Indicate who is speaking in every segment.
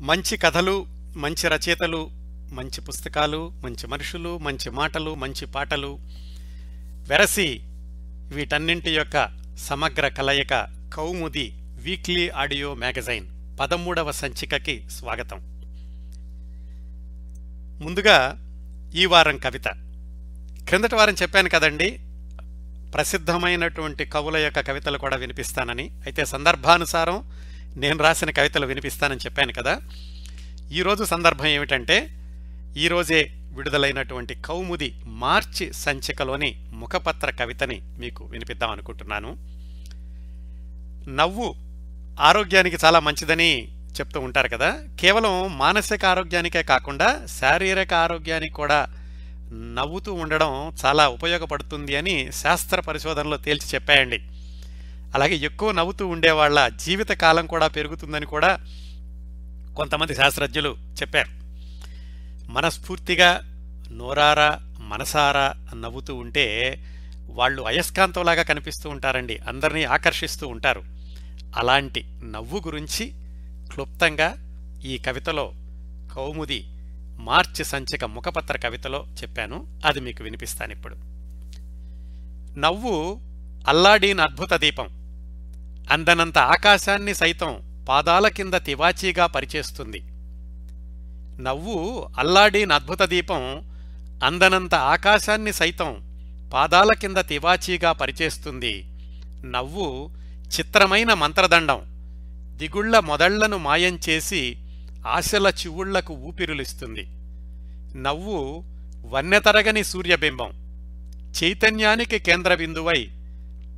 Speaker 1: మంచి కథలు, మంచి రచయితలు, మంచి పుస్తకాలు, మంచి మనుషులు, మంచి మాటలు, మంచి పాటలు వెరసి వీటన్నింటి యొక్క సమగ్ర కలయిక కౌముది వీక్లీ ఆడియో మ్యాగజైన్ 13వ సంచికకి స్వాగతం. ముందుగా ఈ వారం కవిత. క్రిందటి వారం చెప్పాను కదండి, ప్రసిద్ధమైనటువంటి కవుల యొక్క కవితలు కూడా వినిపిస్తానని. అయితే సందర్భానుసారం నేను రాసిన కవితలు వినిపిస్తానని చెప్పాను కదా. ఈరోజు సందర్భం ఏమిటంటే, ఈరోజే విడుదలైనటువంటి కౌముది మార్చి సంచికలోని ముఖపత్ర కవితని మీకు వినిపిద్దాం అనుకుంటున్నాను. నవ్వు ఆరోగ్యానికి చాలా మంచిదని చెప్తూ ఉంటారు కదా. కేవలం మానసిక ఆరోగ్యానికే కాకుండా శారీరక ఆరోగ్యానికి కూడా నవ్వుతూ ఉండడం చాలా ఉపయోగపడుతుంది అని శాస్త్ర పరిశోధనలో తేల్చి చెప్పాయండి. అలాగే ఎక్కువ నవ్వుతూ ఉండేవాళ్ల జీవితకాలం కూడా పెరుగుతుందని కూడా కొంతమంది శాస్త్రజ్ఞులు చెప్పారు. మనస్ఫూర్తిగా నోరారా మనసారా నవ్వుతూ ఉంటే వాళ్ళు అయస్కాంతంలాగా కనిపిస్తూ ఉంటారండి, అందరినీ ఆకర్షిస్తూ ఉంటారు. అలాంటి నవ్వు గురించి క్లుప్తంగా ఈ కవితలో కౌముది మార్చి సంచిక ముఖపత్ర కవితలో చెప్పాను. అది మీకు వినిపిస్తాను ఇప్పుడు. నవ్వు అల్లాడిన అద్భుత దీపం, అందనంత ఆకాశాన్ని సైతం పాదాల కింద తివాచీగా పరిచేస్తుంది. నవ్వు అల్లాడిన అద్భుత దీపం, అందనంత ఆకాశాన్ని సైతం పాదాల కింద తివాచీగా పరిచేస్తుంది. నవ్వు చిత్రమైన మంత్రదండం, దిగుళ్ల మొదళ్లను మాయం చేసి ఆశల చివుళ్లకు ఊపిరులిస్తుంది. నవ్వు వన్నెతరగని సూర్యబింబం, చైతన్యానికి కేంద్రబిందువై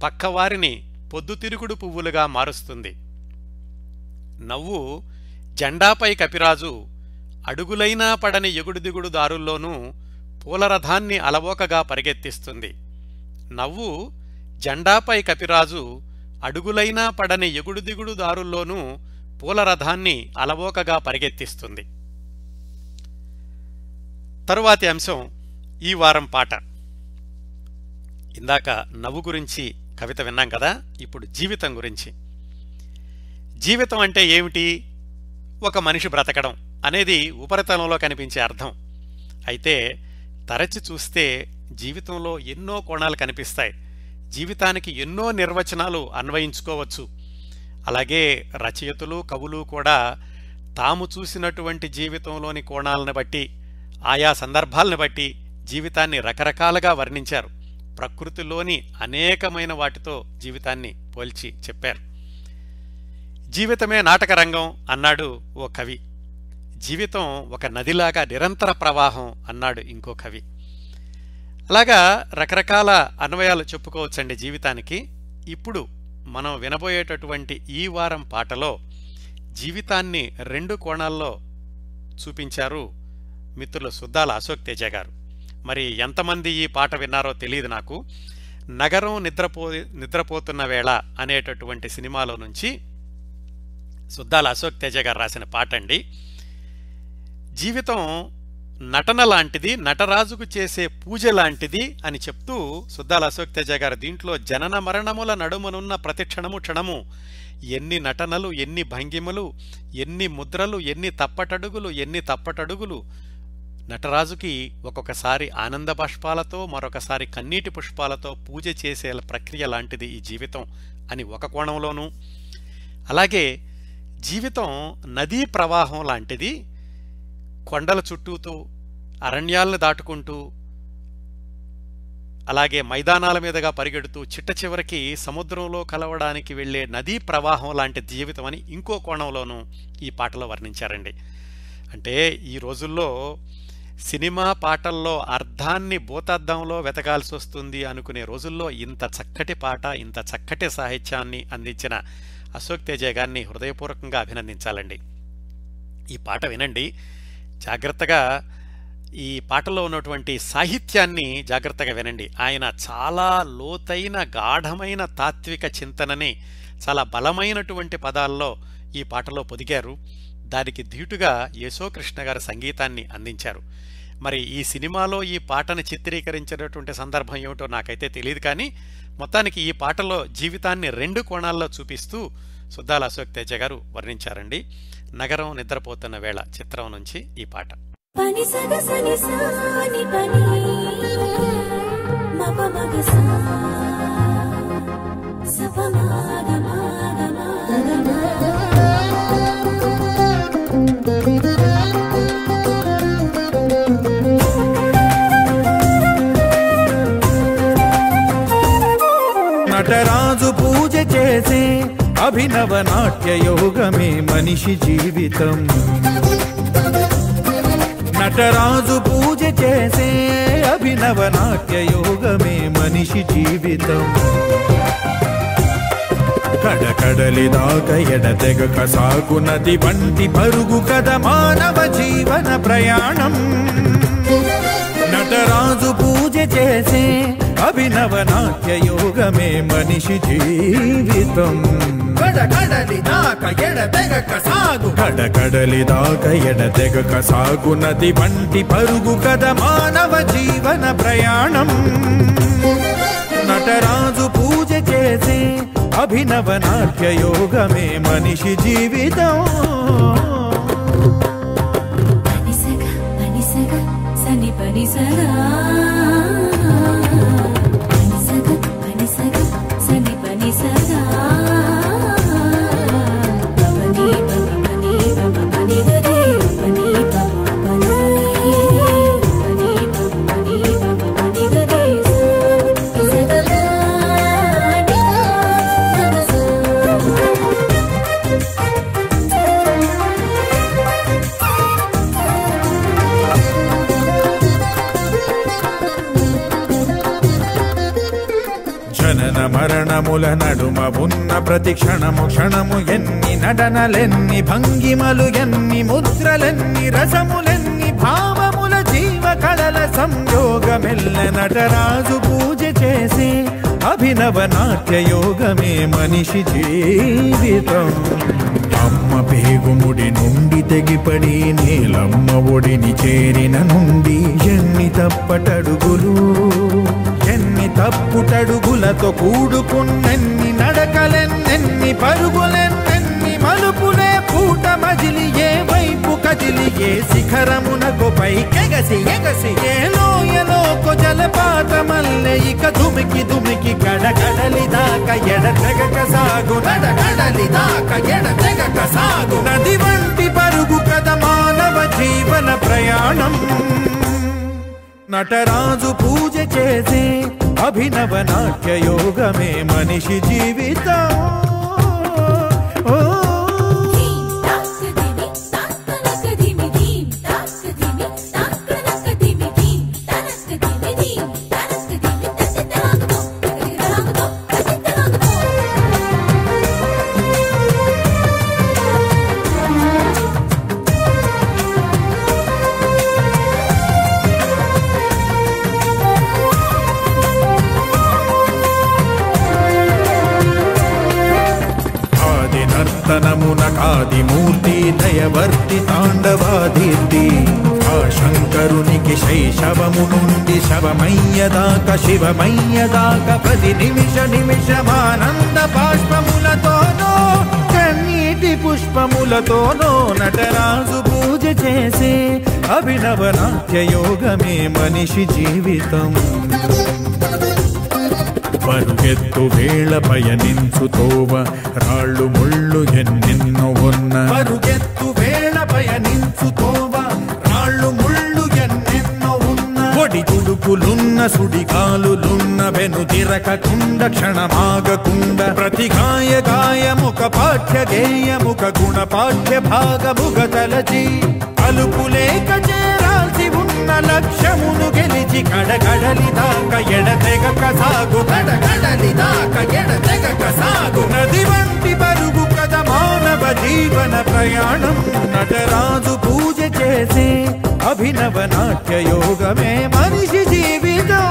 Speaker 1: పక్కవారిని పొద్దుతిరుగుడు పువ్వులుగా మారుస్తుంది. నవ్వు జెండాపై కపిరాజు, అడుగులైనా పడని ఎగుడు దిగుడు దారుల్లోనూ పూలరథాన్ని అలవోకగా పరిగెత్తిస్తుంది. నవ్వు జెండాపై కపిరాజు, అడుగులైనా పడని ఎగుడు దిగుడు దారుల్లోనూ పూలరథాన్ని అలవోకగా పరిగెత్తిస్తుంది. తరువాతి అంశం ఈ వారం పాట. ఇందాక నవ్వు గురించి కవిత విన్నాం కదా, ఇప్పుడు జీవితం గురించి. జీవితం అంటే ఏమిటి? ఒక మనిషి బ్రతకడం అనేది ఉపరితలంలో కనిపించే అర్థం. అయితే తరచి చూస్తే జీవితంలో ఎన్నో కోణాలు కనిపిస్తాయి. జీవితానికి ఎన్నో నిర్వచనాలు అన్వయించుకోవచ్చు. అలాగే రచయితలు, కవులు కూడా తాము చూసినటువంటి జీవితంలోని కోణాలను బట్టి, ఆయా సందర్భాలను బట్టి జీవితాన్ని రకరకాలుగా వర్ణించారు. ప్రకృతిలోని అనేకమైన వాటితో జీవితాన్ని పోల్చి చెప్పారు. జీవితమే నాటకరంగం అన్నాడు ఓ కవి. జీవితం ఒక నదిలాగా నిరంతర ప్రవాహం అన్నాడు ఇంకో కవి. అలాగా రకరకాల అన్వయాలు చెప్పుకోవచ్చండి జీవితానికి. ఇప్పుడు మనం వినబోయేటటువంటి ఈ వారం పాటలో జీవితాన్ని రెండు కోణాల్లో చూపించారు మిత్రులు సుద్దాల అశోక్ తేజ గారు. మరి ఎంతమంది ఈ పాట విన్నారో తెలియదు నాకు. నగరం నిద్రపోతున్న వేళ అనేటటువంటి సినిమాలో నుంచి సుద్దాల అశోక్ తేజ గారు రాసిన పాట అండి. జీవితం నటన లాంటిది, నటరాజుకు చేసే పూజ లాంటిది అని చెప్తూ సుద్దాల అశోక్ తేజ గారు దీంట్లో జనన మరణముల నడుమనున్న ప్రతి క్షణము క్షణము ఎన్ని నటనలు, ఎన్ని భంగిమలు, ఎన్ని ముద్రలు, ఎన్ని తప్పటడుగులు. నటరాజుకి ఒక్కొక్కసారి ఆనంద బాష్పాలతో, మరొకసారి కన్నీటి పుష్పాలతో పూజ చేసే ప్రక్రియ లాంటిది ఈ జీవితం అని ఒక కోణంలోనూ, అలాగే జీవితం నదీ ప్రవాహం లాంటిది, కొండల చుట్టూతూ అరణ్యాలను దాటుకుంటూ అలాగే మైదానాల మీదుగా పరిగెడుతూ చిట్ట చివరికి సముద్రంలో కలవడానికి వెళ్లే నదీ ప్రవాహం లాంటి జీవితం అని ఇంకో కోణంలోనూ ఈ పాటలో వర్ణించారండి. అంటే ఈ రోజుల్లో సినిమా పాటల్లో అర్థాన్ని భూతద్దంలో వెతకాల్సి వస్తుంది అనుకునే రోజుల్లో ఇంత చక్కటి పాట, ఇంత చక్కటి సాహిత్యాన్ని అందించిన అశోక్ తేజ గారిని హృదయపూర్వకంగా అభినందించాలండి. ఈ పాట వినండి జాగ్రత్తగా. ఈ పాటలో ఉన్నటువంటి సాహిత్యాన్ని జాగ్రత్తగా వినండి. ఆయన చాలా లోతైన గాఢమైన తాత్విక చింతనని చాలా బలమైనటువంటి పదాల్లో ఈ పాటలో పొదిగారు. దానికి ధీటుగా యేసోకృష్ణ గారి సంగీతాన్ని అందించారు. మరి ఈ సినిమాలో ఈ పాటను చిత్రీకరించినటువంటి సందర్భం ఏమిటో నాకైతే తెలియదు, కానీ మొత్తానికి ఈ పాటలో జీవితాన్ని రెండు కోణాల్లో చూపిస్తూ సుద్దాల అశోక్ తేజ గారు వర్ణించారండి. నగరం నిద్రపోతున్న వేళ చిత్రం నుంచి ఈ పాట.
Speaker 2: నటరాజు పూజ చేసే అభినవ నాట్య యోగమే మనిషి జీవితం. నటరాజు పూజ చేసే అభినవ నాట్య యోగమే మనిషి జీవితం. కడకడలి దాకా ఎడతెగక సాగునది వంటి పరుగు కథ మానవ జీవన ప్రయాణం. నటరాజు పూజ చేసే అభినవ నాట్య యోగమే మనిషి జీవితం. కడకడలి దాకా ఎడతెగక సాగు, కడకడలి దాకా ఎడతెగక సాగు నది వంటి పరుగు కథ మానవ జీవన ప్రయాణం. నటరాజు పూజ చేసే అభినవ నాట్య యోగమే మనిషి జీవితం. జనన మరణముల నడుమ ఉన్న ప్రతి క్షణము క్షణము ఎన్ని నడనలెన్ని భంగిమలు ఎన్ని ముద్రలెన్ని రసములెన్ని భావముల జీవ కళల సంయోగమెల్ల నటరాజు పూజ చేసి అభినవ నాట్య యోగమే మనిషి జీవితం. అమ్మ పేగుముడి నుండి తెగిపడి నీలమ్మ ఒడిని చేరిన నుండి ఎన్ని తప్పటడుగులు ఎన్ని తప్పుటడుగులతో కూడుకున్నెన్ని నడకలెన్నెన్ని పరుగులెన్నెన్ని మలుపులే పూట మజిలి ఏ వైపు కదిలి ఏ శిఖరమునకు పైకెగసి ఎగసి ఏ లోయలోకు జలపాతమల్లె ఇక దుమికి దుమికి కడకడలి దాకా ఎడతెగక సాగు, నడకడలి దాకా ఎడతెగక సాగు నది వంటి పరుగు కథ మానవ జీవన ప్రయాణం. నటరాజు పూజ చేసే అభినవ నాట్య యోగమే మనిషి జీవితం. నకాదిమూర్తి దయవర్తి తాండవాదీర్తి ఆ శంకరునికి శైశవము నుండి శవమయ్యదాకా శివమయ్యదాకా ప్రతి నిమిష నిమిషమానంద బాష్పములతోనో కన్నీటి పుష్పములతోనో నటరాజు పూజ చేసే అభినవ నాట్య యోగమే మనిషి జీవితం. పరుగెత్తు వేళ పయనించు తోవ రాళ్ళు ముళ్ళు ఎన్నెన్నో ఉన్న, పరుగెత్తు వేళ పయనించు తోవ రాళ్ళు ముళ్ళు ఎన్నెన్నో ఉన్న, పొడి తుడుకులున్న సుడిగాలులున్న వెను తిరకకుండ క్షణమాగకుండ ప్రతి గాయ గాయముక పాఠ్య గేయముక గుణ పాఠ్య భాగముగ తలచి అలుపులేక చేరాల్సి ఉన్న లక్ష్యమును గెలిచి కడగడలి దాకా ఎడతెగక సాగు, కడగడలి దాకా ఎడతెగక సాగు నది వంటి పరుగు కథ మానవ జీవన ప్రయాణం. నటరాజు పూజ చేసే అభినవ నాట్య యోగమే మనిషి జీవితం.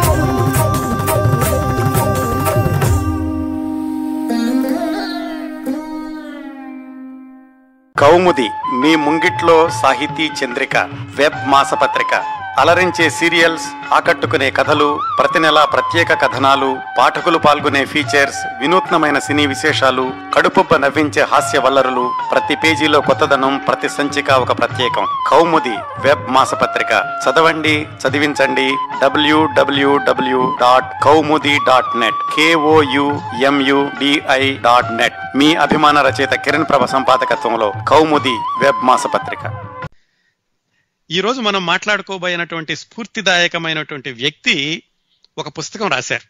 Speaker 1: కౌముది మీ ముంగిట్లో సాహితీ చంద్రిక వెబ్ మాసపత్రిక అలరించే సీరియల్స్, ఆకట్టుకునే కథలు, ప్రతి నెలా ప్రత్యేక కథనాలు, పాఠకులు పాల్గొనే ఫీచర్స్, వినూత్నమైన సినీ విశేషాలు, కడుపుబ్బ నవ్వించే హాస్య వల్లరులు, ప్రతి పేజీలో కొత్తదనం, ప్రతి సంచిక ఒక ప్రత్యేకం. కౌముది వెబ్ మాసపత్రిక. చదవండి, చదివించండి. www.kaumudi.net KOUMUDI.net. మీ అభిమాన రచయిత కిరణ్ ప్రభ సంపాదకత్వంలో కౌముది వెబ్ మాసపత్రిక. ఈరోజు మనం మాట్లాడుకోబోయినటువంటి స్ఫూర్తిదాయకమైనటువంటి వ్యక్తి ఒక పుస్తకం రాశారు.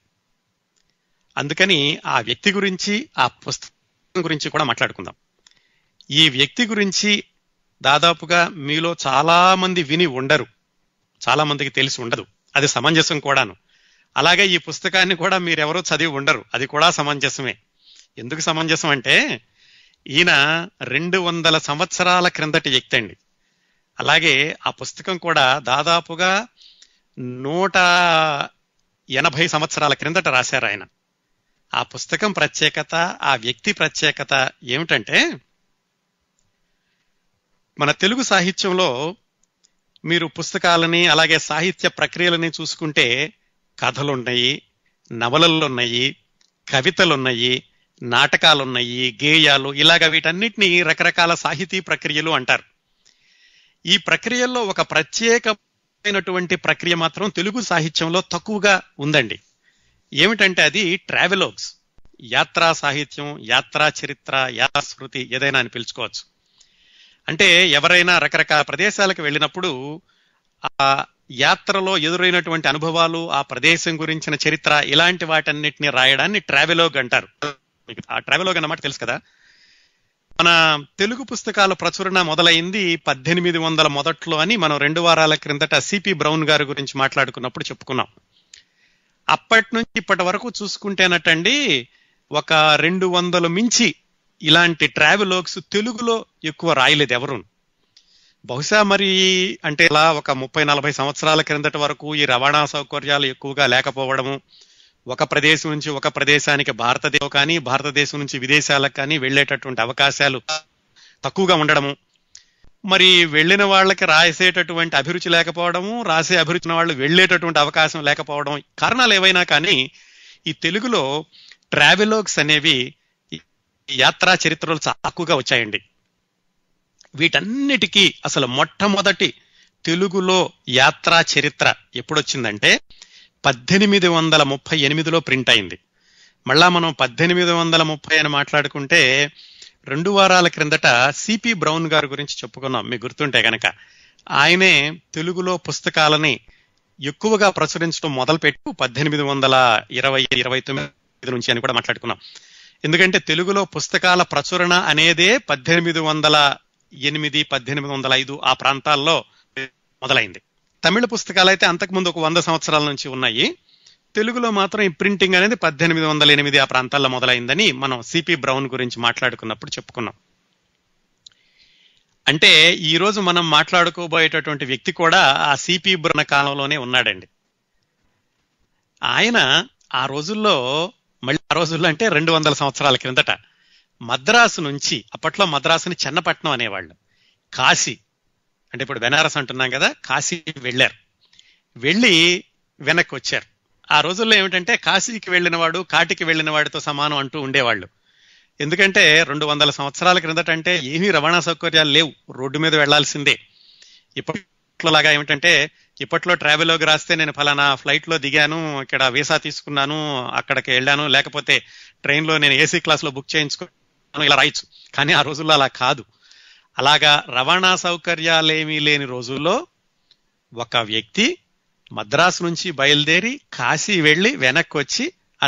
Speaker 1: అందుకని ఆ వ్యక్తి గురించి, ఆ పుస్తకం గురించి కూడా మాట్లాడుకుందాం. ఈ వ్యక్తి గురించి దాదాపుగా మీలో చాలా మంది విని ఉండరు, చాలా మందికి తెలిసి ఉండదు. అది సమంజసం కూడాను. అలాగే ఈ పుస్తకాన్ని కూడా మీరెవరూ చదివి ఉండరు, అది కూడా సమంజసమే. ఎందుకు సమంజసం అంటే ఈయన 200 సంవత్సరాల క్రిందటి వ్యక్తి అండి. అలాగే ఆ పుస్తకం కూడా దాదాపుగా 180 సంవత్సరాల క్రిందట రాశారు ఆయన. ఆ పుస్తకం ప్రత్యేకత, ఆ వ్యక్తి ప్రత్యేకత ఏమిటంటే, మన తెలుగు సాహిత్యంలో మీరు పుస్తకాలని అలాగే సాహిత్య ప్రక్రియలని చూసుకుంటే కథలున్నాయి, నవలలున్నాయి, కవితలున్నాయి, నాటకాలున్నాయి, గేయాలు, ఇలాగ వీటన్నిటినీ రకరకాల సాహితీ ప్రక్రియలు అంటారు. ఈ ప్రక్రియల్లో ఒక ప్రత్యేకమైనటువంటి ప్రక్రియ మాత్రం తెలుగు సాహిత్యంలో తక్కువగా ఉందండి. ఏమిటంటే అది ట్రావెలోగ్స్, యాత్రా సాహిత్యం, యాత్రా చరిత్ర, యాత్రా స్మృతి, ఏదైనా అని పిలుచుకోవచ్చు. అంటే ఎవరైనా రకరకాల ప్రదేశాలకు వెళ్ళినప్పుడు ఆ యాత్రలో ఎదురైనటువంటి అనుభవాలు, ఆ ప్రదేశం గురించిన చరిత్ర, ఇలాంటి వాటన్నిటిని రాయడాన్ని ట్రావెలోగ్ అంటారు. ఆ ట్రావెలోగ్ అన్నమాట తెలుసు కదా. మన తెలుగు పుస్తకాల ప్రచురణ మొదలైంది 1800 మొదట్లో అని మనం 2 వారాల క్రిందట సిపి బ్రౌన్ గారి గురించి మాట్లాడుకున్నప్పుడు చెప్పుకున్నాం. అప్పటి నుంచి ఇప్పటి వరకు చూసుకుంటేనటండి ఒక 200 మించి ఇలాంటి ట్రావెలోగ్స్ తెలుగులో ఎక్కువ రాయలేదు ఎవరు. బహుశా మరి అంటే ఇలా ఒక 30-40 సంవత్సరాల క్రిందటి వరకు ఈ రవాణా సౌకర్యాలు ఎక్కువగా లేకపోవడము, ఒక ప్రదేశం నుంచి ఒక ప్రదేశానికి భారతదేశం కానీ భారతదేశం నుంచి విదేశాలకు కానీ వెళ్ళేటటువంటి అవకాశాలు తక్కువగా ఉండడము, మరి వెళ్ళిన వాళ్ళకి రాసేటటువంటి అభిరుచి లేకపోవడము, రాసే అభిరుచిన వాళ్ళు వెళ్ళేటటువంటి అవకాశం లేకపోవడం, కారణాలు ఏవైనా కానీ ఈ తెలుగులో ట్రావెలోగ్స్ అనేవి యాత్రా చరిత్రలు తక్కువగా వచ్చాయండి. వీటన్నిటికీ అసలు మొట్టమొదటి తెలుగులో యాత్రా చరిత్ర ఎప్పుడొచ్చిందంటే 1838లో ప్రింట్ అయింది. మళ్ళా మనం 1830 అని మాట్లాడుకుంటే 2 వారాల క్రిందట సిపి బ్రౌన్ గారి గురించి చెప్పుకున్నాం, మీకు గుర్తుంటే గనక. ఆయనే తెలుగులో పుస్తకాలని ఎక్కువగా ప్రచురించడం మొదలుపెట్టు 1829 నుంచి అని కూడా మాట్లాడుకున్నాం. ఎందుకంటే తెలుగులో పుస్తకాల ప్రచురణ అనేదే 1808, 1805 ఆ ప్రాంతాల్లో మొదలైంది. తమిళ పుస్తకాలు అయితే అంతకుముందు ఒక 100 సంవత్సరాల నుంచి ఉన్నాయి. తెలుగులో మాత్రం ఈ ప్రింటింగ్ అనేది 1808 ఆ ప్రాంతాల్లో మొదలైందని మనం సిపి బ్రౌన్ గురించి మాట్లాడుకున్నప్పుడు చెప్పుకున్నాం. అంటే ఈ రోజు మనం మాట్లాడుకోబోయేటటువంటి వ్యక్తి కూడా ఆ సిపి బ్రౌన్ కాలంలోనే ఉన్నాడండి. ఆయన ఆ రోజుల్లో అంటే 200 సంవత్సరాల క్రిందట మద్రాసు నుంచి, అప్పట్లో మద్రాసుని చెన్నపట్నం అనేవాళ్ళు, కాశీ అంటే ఇప్పుడు బెనారస్ అంటున్నాం కదా, కాశీ వెళ్ళారు. వెళ్ళి వెనక్కి వచ్చారు. ఆ రోజుల్లో ఏమిటంటే కాశీకి వెళ్ళిన వాడు కాటికి వెళ్ళిన వాడితో సమానం అంటూ ఉండేవాళ్ళు. ఎందుకంటే 200 సంవత్సరాల క్రిందట అంటే ఏమీ రవాణా సౌకర్యాలు లేవు, రోడ్డు మీద వెళ్లాల్సిందే. ఇప్పట్లోలాగా ఏమిటంటే ఇప్పట్లో ట్రావెలోకి రాస్తే నేను ఫలానా ఫ్లైట్ లో దిగాను, ఇక్కడ వీసా తీసుకున్నాను, అక్కడికి వెళ్ళాను, లేకపోతే ట్రైన్ లో నేను ఏసీ క్లాస్ లో బుక్ చేయించుకున్నాను, ఇలా రాయొచ్చు. కానీ ఆ రోజుల్లో అలా కాదు. అలాగా రవాణా సౌకర్యాలేమీ లేని రోజుల్లో ఒక వ్యక్తి మద్రాసు నుంచి బయలుదేరి కాశీ వెళ్ళి వెనక్కి వచ్చి,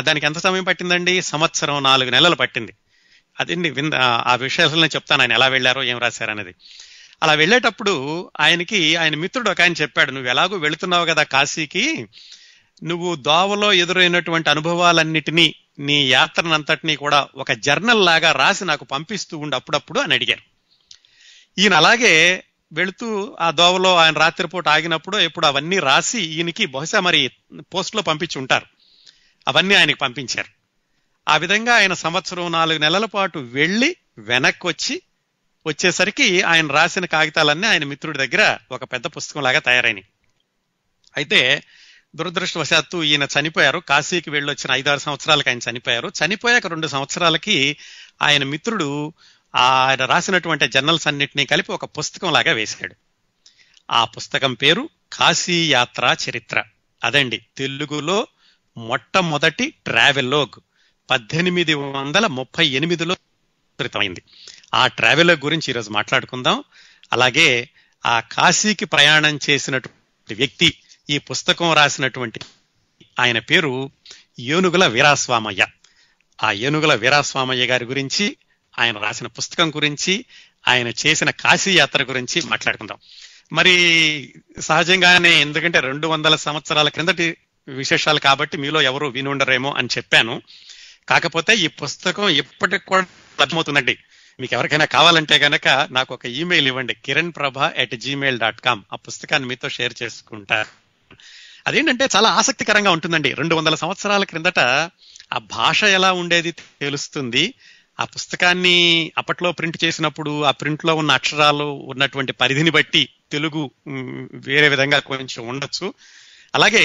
Speaker 1: దానికి ఎంత సమయం పట్టిందండి? 1.4 నెలలు పట్టింది. అదండి ఆ విషయాలను చెప్తాను, ఆయన ఎలా వెళ్ళారో ఏం రాశారనేది. అలా వెళ్ళేటప్పుడు ఆయన మిత్రుడు ఒక ఆయన చెప్పాడు, నువ్వు ఎలాగో వెళుతున్నావు కదా కాశీకి, నువ్వు దోవలో ఎదురైనటువంటి అనుభవాలన్నిటినీ, నీ యాత్రనంతటినీ కూడా ఒక జర్నల్ లాగా రాసి నాకు పంపిస్తూ ఉండు అప్పుడప్పుడు అని అడిగారు. ఈయన అలాగే వెళుతూ ఆ దోవలో ఆయన రాత్రిపూట ఆగినప్పుడు ఎప్పుడు అవన్నీ రాసి ఈయనకి బహుశా మరి పోస్ట్లో పంపించి ఉంటారు, అవన్నీ ఆయనకి పంపించారు. ఆ విధంగా ఆయన 1.4 నెలల పాటు వెళ్ళి వెనక్కి వచ్చేసరికి ఆయన రాసిన కాగితాలన్నీ ఆయన మిత్రుడి దగ్గర ఒక పెద్ద పుస్తకం లాగా తయారైనవి. అయితే దురదృష్టవశాత్తు ఈయన చనిపోయారు. కాశీకి వెళ్ళొచ్చిన 5-6 సంవత్సరాలకి ఆయన చనిపోయారు. చనిపోయాక 2 సంవత్సరాలకి ఆయన మిత్రుడు ఆయన రాసినటువంటి జర్నల్స్ అన్నిటినీ కలిపి ఒక పుస్తకం లాగా వేశాడు. ఆ పుస్తకం పేరు కాశీ యాత్రా చరిత్ర. అదండి తెలుగులో మొట్టమొదటి ట్రావెలోగ్. 1838లో ప్రచురితమైంది. ఆ ట్రావెలోగ్ గురించి ఈరోజు మాట్లాడుకుందాం. అలాగే ఆ కాశీకి ప్రయాణం చేసినటువంటి వ్యక్తి, ఈ పుస్తకం రాసినటువంటి ఆయన పేరు ఏనుగుల వీరాస్వామయ్య. ఆ ఏనుగుల వీరాస్వామయ్య గారి గురించి, ఆయన రాసిన పుస్తకం గురించి, ఆయన చేసిన కాశీ యాత్ర గురించి మాట్లాడుకుందాం. మరి సహజంగానే, ఎందుకంటే 200 సంవత్సరాల క్రిందటి విశేషాలు కాబట్టి మీలో ఎవరు విని ఉండరేమో అని చెప్పాను. కాకపోతే ఈ పుస్తకం ఇప్పటికి కూడా లభ్యమవుతుందండి. మీకు ఎవరికైనా కావాలంటే గనక నాకు ఒక ఈమెయిల్ ఇవ్వండి, kiranprabha@gmail.com. ఆ పుస్తకాన్ని మీతో షేర్ చేసుకుంటా. అదేంటంటే చాలా ఆసక్తికరంగా ఉంటుందండి. 200 సంవత్సరాల క్రిందట ఆ భాష ఎలా ఉండేది తెలుస్తుంది. ఆ పుస్తకాన్ని అప్పట్లో ప్రింట్ చేసినప్పుడు ఆ ప్రింట్ లో ఉన్న అక్షరాలు ఉన్నటువంటి పరిధిని బట్టి తెలుగు వేరే విధంగా కొంచెం ఉండొచ్చు. అలాగే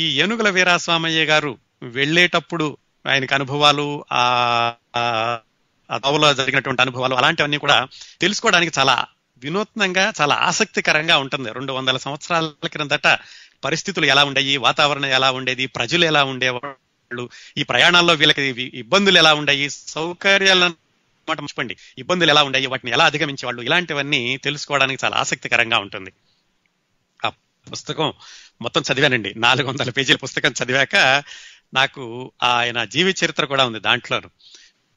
Speaker 1: ఈ ఏనుగుల వీరాస్వామయ్య గారు వెళ్ళేటప్పుడు ఆయనకు అనుభవాలు, ఆ తోవలో జరిగినటువంటి అనుభవాలు, అలాంటివన్నీ కూడా తెలుసుకోవడానికి చాలా వినూత్నంగా, చాలా ఆసక్తికరంగా ఉంటుంది. 200 సంవత్సరాల క్రిందట పరిస్థితులు ఎలా ఉండేవి, వాతావరణం ఎలా ఉండేది, ప్రజలు ఎలా ఉండేవాళ్ళు, ఈ ప్రయాణాల్లో వీళ్ళకి ఇబ్బందులు ఎలా ఉండేవి, సౌకర్యాలను మర్చిపోండి, ఇబ్బందులు ఎలా ఉండేవి, వాటిని ఎలా అధిగమించేవాళ్ళు, ఇలాంటివన్నీ తెలుసుకోవడానికి చాలా ఆసక్తికరంగా ఉంటుంది. ఆ పుస్తకం మొత్తం చదివానండి. 400 పేజీల పుస్తకం చదివాక నాకు ఆయన జీవిత చరిత్ర కూడా ఉంది దాంట్లోను.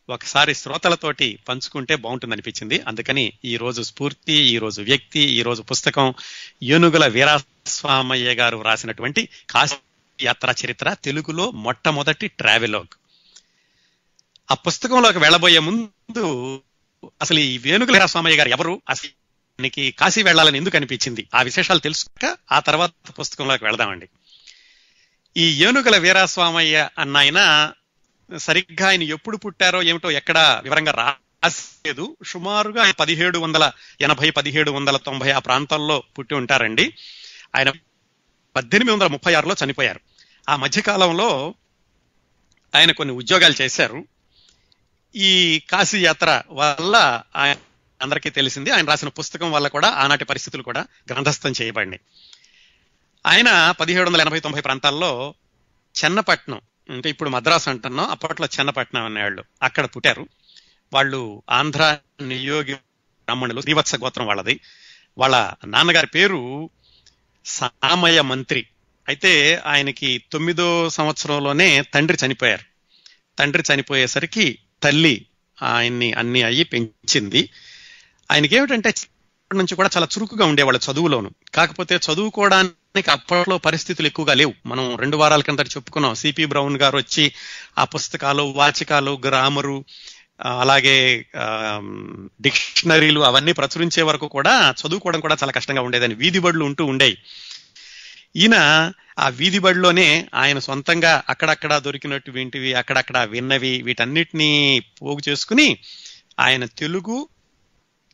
Speaker 1: ఒకసారి శ్రోతలతోటి పంచుకుంటే బాగుంటుంది అనిపించింది. అందుకని ఈ రోజు స్ఫూర్తి, ఈ రోజు వ్యక్తి, ఈ రోజు పుస్తకం ఏనుగుల వీరాస్వామయ్య గారు రాసినటువంటి కాశీ యాత్రా చరిత్ర, తెలుగులో మొట్టమొదటి ట్రావెలోగ్. ఆ పుస్తకంలోకి వెళ్ళబోయే ముందు అసలు ఈ ఏనుగుల వీరాస్వామయ్య గారు ఎవరు, అసలు కాశీ వెళ్లాలని ఎందుకు అనిపించింది, ఆ విశేషాలు తెలుసుక ఆ తర్వాత పుస్తకంలోకి వెళదామండి. ఈ ఏనుగుల వీరాస్వామయ్య అన్న ఆయన సరిగ్గా ఆయన ఎప్పుడు పుట్టారో ఏమిటో ఎక్కడ వివరంగా రాలేదు. సుమారుగా 1780, 1790 ఆ ప్రాంతాల్లో పుట్టి ఉంటారండి. ఆయన 1836లో చనిపోయారు. ఆ మధ్యకాలంలో ఆయన కొన్ని ఉద్యోగాలు చేశారు. ఈ కాశీ యాత్ర వల్ల ఆయన అందరికీ తెలిసింది. ఆయన రాసిన పుస్తకం వల్ల కూడా ఆనాటి పరిస్థితులు కూడా గ్రంథస్థం చేయబడినాయి. ఆయన 1780-90 ప్రాంతాల్లో చెన్నపట్నం, అంటే ఇప్పుడు మద్రాసు అంటున్నాం, అప్పట్లో చెన్నపట్నం అనేవాళ్ళు, అక్కడ పుట్టారు. వాళ్ళు ఆంధ్ర నియోగి బ్రాహ్మణులు, శ్రీవత్స గోత్రం వాళ్ళది. వాళ్ళ నాన్నగారి పేరు సామయ్య మంత్రి. అయితే ఆయనకి 9వ సంవత్సరంలోనే తండ్రి చనిపోయారు. తండ్రి చనిపోయేసరికి తల్లి ఆయన్ని అన్ని అయ్యి పెంచింది. ఆయనకి ఏమిటంటే నుంచి కూడా చాలా చురుకుగా ఉండేవాళ్ళు చదువులోను. కాకపోతే చదువుకోవడానికి అప్పట్లో పరిస్థితులు ఎక్కువగా లేవు. మనం 2 వారాల కింద చెప్పుకున్నాం, సిపి బ్రౌన్ గారు వచ్చి ఆ పుస్తకాలు, వాచికాలు, గ్రామరు, అలాగే డిక్షనరీలు అవన్నీ ప్రచురించే వరకు కూడా చదువుకోవడం కూడా చాలా కష్టంగా ఉండేదని వీధి బడులు ఉంటూ ఉండేవి. ఈయన ఆ వీధి బడిలోనే ఆయన సొంతంగా అక్కడక్కడ దొరికినటువంటివి, అక్కడక్కడ విన్నవి, వీటన్నిటినీ పోగు చేసుకుని ఆయన తెలుగు,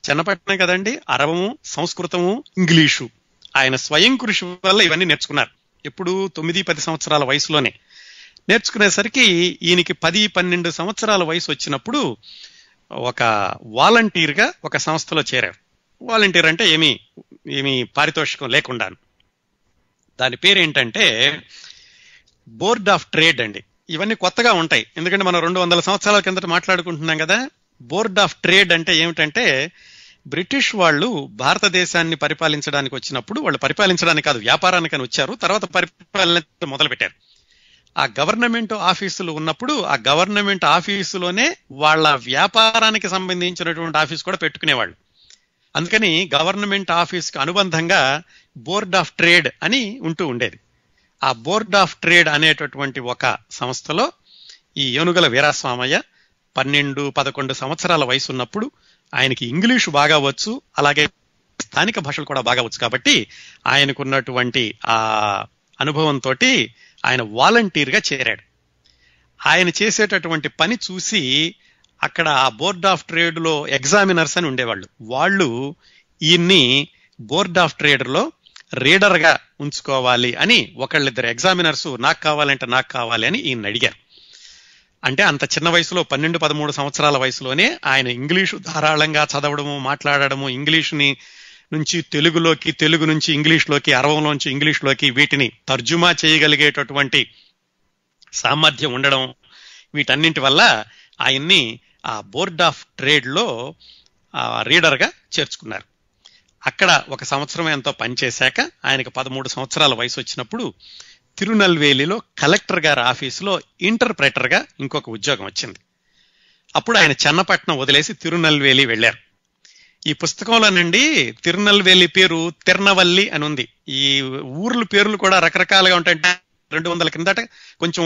Speaker 1: చెన్నపట్నం కదండి, అరవము, సంస్కృతము, ఇంగ్లీషు ఆయన స్వయం కృషి వల్ల ఇవన్నీ నేర్చుకున్నారు. ఎప్పుడు 9-10 సంవత్సరాల వయసులోనే నేర్చుకునేసరికి ఈయనకి 10-12 సంవత్సరాల వయసు వచ్చినప్పుడు ఒక వాలంటీర్గా ఒక సంస్థలో చేరారు. వాలంటీర్ అంటే ఏమీ పారితోషికం లేకుండా. దాని పేరు ఏంటంటే బోర్డ్ ఆఫ్ ట్రేడ్ అండి. ఇవన్నీ కొత్తగా ఉంటాయి, ఎందుకంటే మనం 200 సంవత్సరాల కిందట మాట్లాడుకుంటున్నాం కదా. బోర్డ్ ఆఫ్ ట్రేడ్ అంటే ఏమిటంటే, బ్రిటిష్ వాళ్ళు భారతదేశాన్ని పరిపాలించడానికి వచ్చినప్పుడు, వాళ్ళు పరిపాలించడానికి కాదు వ్యాపారానికని వచ్చారు, తర్వాత పరిపాలన మొదలు పెట్టారు. ఆ గవర్నమెంట్ ఆఫీసులు ఉన్నప్పుడు ఆ గవర్నమెంట్ ఆఫీసులోనే వాళ్ళ వ్యాపారానికి సంబంధించినటువంటి ఆఫీస్ కూడా పెట్టుకునేవాళ్ళు. అందుకని గవర్నమెంట్ ఆఫీస్కి అనుబంధంగా బోర్డ్ ఆఫ్ ట్రేడ్ అని ఉంటూ ఉండేది. ఆ బోర్డ్ ఆఫ్ ట్రేడ్ అనేటటువంటి ఒక సంస్థలో ఈ ఏనుగుల వీరాస్వామయ్య 12-11 సంవత్సరాల వయసు ఉన్నప్పుడు ఆయనకి ఇంగ్లీషు బాగా వచ్చు, అలాగే స్థానిక భాషలు కూడా బాగా వచ్చు. కాబట్టి ఆయనకున్నటువంటి ఆ అనుభవంతో ఆయన వాలంటీర్గా చేరాడు. ఆయన చేసేటటువంటి పని చూసి అక్కడ ఆ బోర్డ్ ఆఫ్ ట్రేడ్ లో ఎగ్జామినర్స్ అని ఉండేవాళ్ళు. వాళ్ళు ఈయన్ని బోర్డ్ ఆఫ్ ట్రేడ్ లో రీడర్గా ఉంచుకోవాలి అని ఒకళ్ళిద్దరు ఎగ్జామినర్స్ నాకు కావాలంటే నాకు కావాలి అని ఈయన అడిగారు. అంటే అంత చిన్న వయసులో 12-13 సంవత్సరాల వయసులోనే ఆయన ఇంగ్లీషు ధారాళంగా చదవడము, మాట్లాడడము, ఇంగ్లీష్ని నుంచి తెలుగులోకి, తెలుగు నుంచి ఇంగ్లీష్లోకి, అరవంలోంచి ఇంగ్లీష్లోకి వీటిని తర్జుమా చేయగలిగేటటువంటి సామర్థ్యం ఉండడం, వీటన్నింటి వల్ల ఆయన్ని ఆ బోర్డ్ ఆఫ్ ట్రేడ్లో రీడర్గా చేర్చుకున్నారు. అక్కడ 1 సంవత్సరం ఎంతో పనిచేశాక ఆయనకు 13 సంవత్సరాల వయసు వచ్చినప్పుడు తిరునల్వేలిలో కలెక్టర్ గారి ఆఫీసులో ఇంటర్ప్రెటర్గా ఇంకొక ఉద్యోగం వచ్చింది. అప్పుడు ఆయన చన్నపట్నం వదిలేసి తిరునల్వేలి వెళ్లారు. ఈ పుస్తకంలోనండి తిరునల్వేలి పేరు తిరునవల్లి అని ఉంది. ఈ ఊర్ల పేర్లు కూడా రకరకాలుగా ఉంటాయంటే 200 కిందట కొంచెం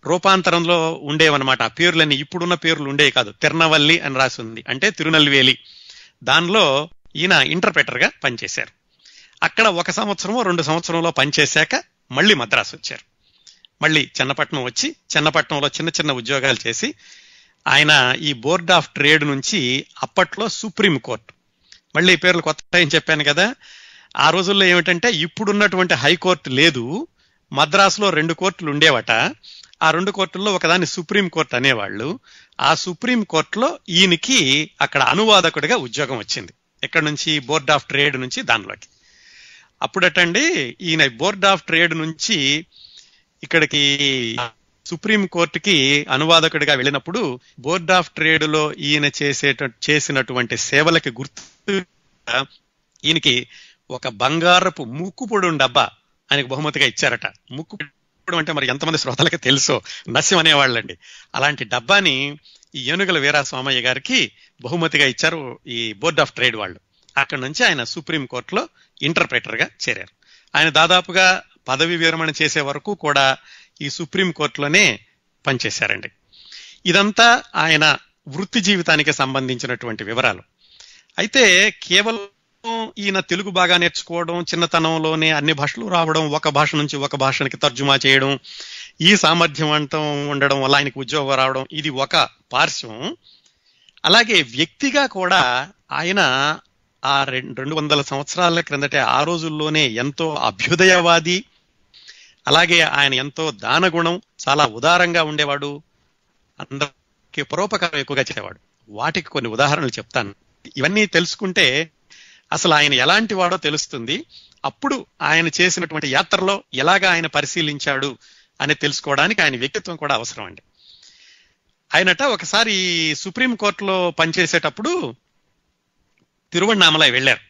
Speaker 1: రూపాంతరంలో ఉండేవన్నమాట. ఆ పేర్లన్నీ ఇప్పుడున్న పేర్లు ఉండేవి కాదు. తిరునవల్లి అని రాసి ఉంది, అంటే తిరునల్వేలి. దానిలో ఈయన ఇంటర్ప్రెటర్గా పనిచేశారు. అక్కడ 1 సంవత్సరమో 2 సంవత్సరంలో పనిచేశాక మళ్ళీ మద్రాసు వచ్చారు. మళ్ళీ చెన్నపట్నం వచ్చి చెన్నపట్నంలో చిన్న చిన్న ఉద్యోగాలు చేసి ఆయన ఈ బోర్డ్ ఆఫ్ ట్రేడ్ నుంచి అప్పట్లో సుప్రీం కోర్టు, మళ్ళీ ఈ పేర్లు కొత్త ఏం చెప్పాను కదా, ఆ రోజుల్లో ఏమిటంటే ఇప్పుడున్నటువంటి హైకోర్టు లేదు, మద్రాసులో 2 కోర్టులు ఉండేవట. ఆ 2 కోర్టుల్లో ఒకదాన్ని సుప్రీం కోర్టు అనేవాళ్ళు. ఆ సుప్రీం కోర్టులో ఈయనకి అక్కడ అనువాదకుడిగా ఉద్యోగం వచ్చింది. ఎక్కడి నుంచి? బోర్డ్ ఆఫ్ ట్రేడ్ నుంచి దానిలోకి. అప్పుడటండి ఈయన బోర్డ్ ఆఫ్ ట్రేడ్ నుంచి ఇక్కడికి సుప్రీం కోర్టుకి అనువాదకుడిగా వెళ్ళినప్పుడు బోర్డ్ ఆఫ్ ట్రేడ్ లో ఈయన చేసినటువంటి సేవలకి గుర్తు ఈయనకి ఒక బంగారపు ముక్కుపొడి డబ్బా ఆయనకు బహుమతిగా ఇచ్చారట. ముక్కుపొడి అంటే మరి ఎంతమంది శ్రోతలకి తెలుసో, నస్యం అనేవాళ్ళండి. అలాంటి డబ్బాని ఈ ఏనుగుల వీరాస్వామయ్య గారికి బహుమతిగా ఇచ్చారు ఈ బోర్డ్ ఆఫ్ ట్రేడ్ వాళ్ళు. అక్కడి నుంచి ఆయన సుప్రీం కోర్టులో ఇంటర్ప్రెటర్గా చేరారు. ఆయన దాదాపుగా పదవి విరమణ చేసే వరకు కూడా ఈ సుప్రీం కోర్టులోనే పనిచేశారండి. ఇదంతా ఆయన వృత్తి జీవితానికి సంబంధించినటువంటి వివరాలు. అయితే కేవలం ఈయన తెలుగు బాగా నేర్చుకోవడం, చిన్నతనంలోనే అన్ని భాషలు రావడం, ఒక భాష నుంచి ఒక భాషనికి తర్జుమా చేయడం, ఈ సామర్థ్యం అంతా ఉండడం వల్ల ఆయనకు ఉద్యోగం రావడం, ఇది ఒక పార్శ్వం. అలాగే వ్యక్తిగా కూడా ఆయన ఆ 200 సంవత్సరాల క్రిందటే ఆ రోజుల్లోనే ఎంతో అభ్యుదయవాది, అలాగే ఆయన ఎంతో దానగుణం, చాలా ఉదారంగా ఉండేవాడు, అందరికీ పరోపకారం ఎక్కువగా చేసేవాడు. వాటికి కొన్ని ఉదాహరణలు చెప్తాను. ఇవన్నీ తెలుసుకుంటే అసలు ఆయన ఎలాంటి వాడో తెలుస్తుంది. అప్పుడు ఆయన చేసినటువంటి యాత్రలో ఎలాగా ఆయన పరిశీలించాడు అని తెలుసుకోవడానికి ఆయన వ్యక్తిత్వం కూడా అవసరం అండి. ఆయనట ఒకసారి సుప్రీం కోర్టులో పనిచేసేటప్పుడు తిరువణ్ణామలై వెళ్ళారు.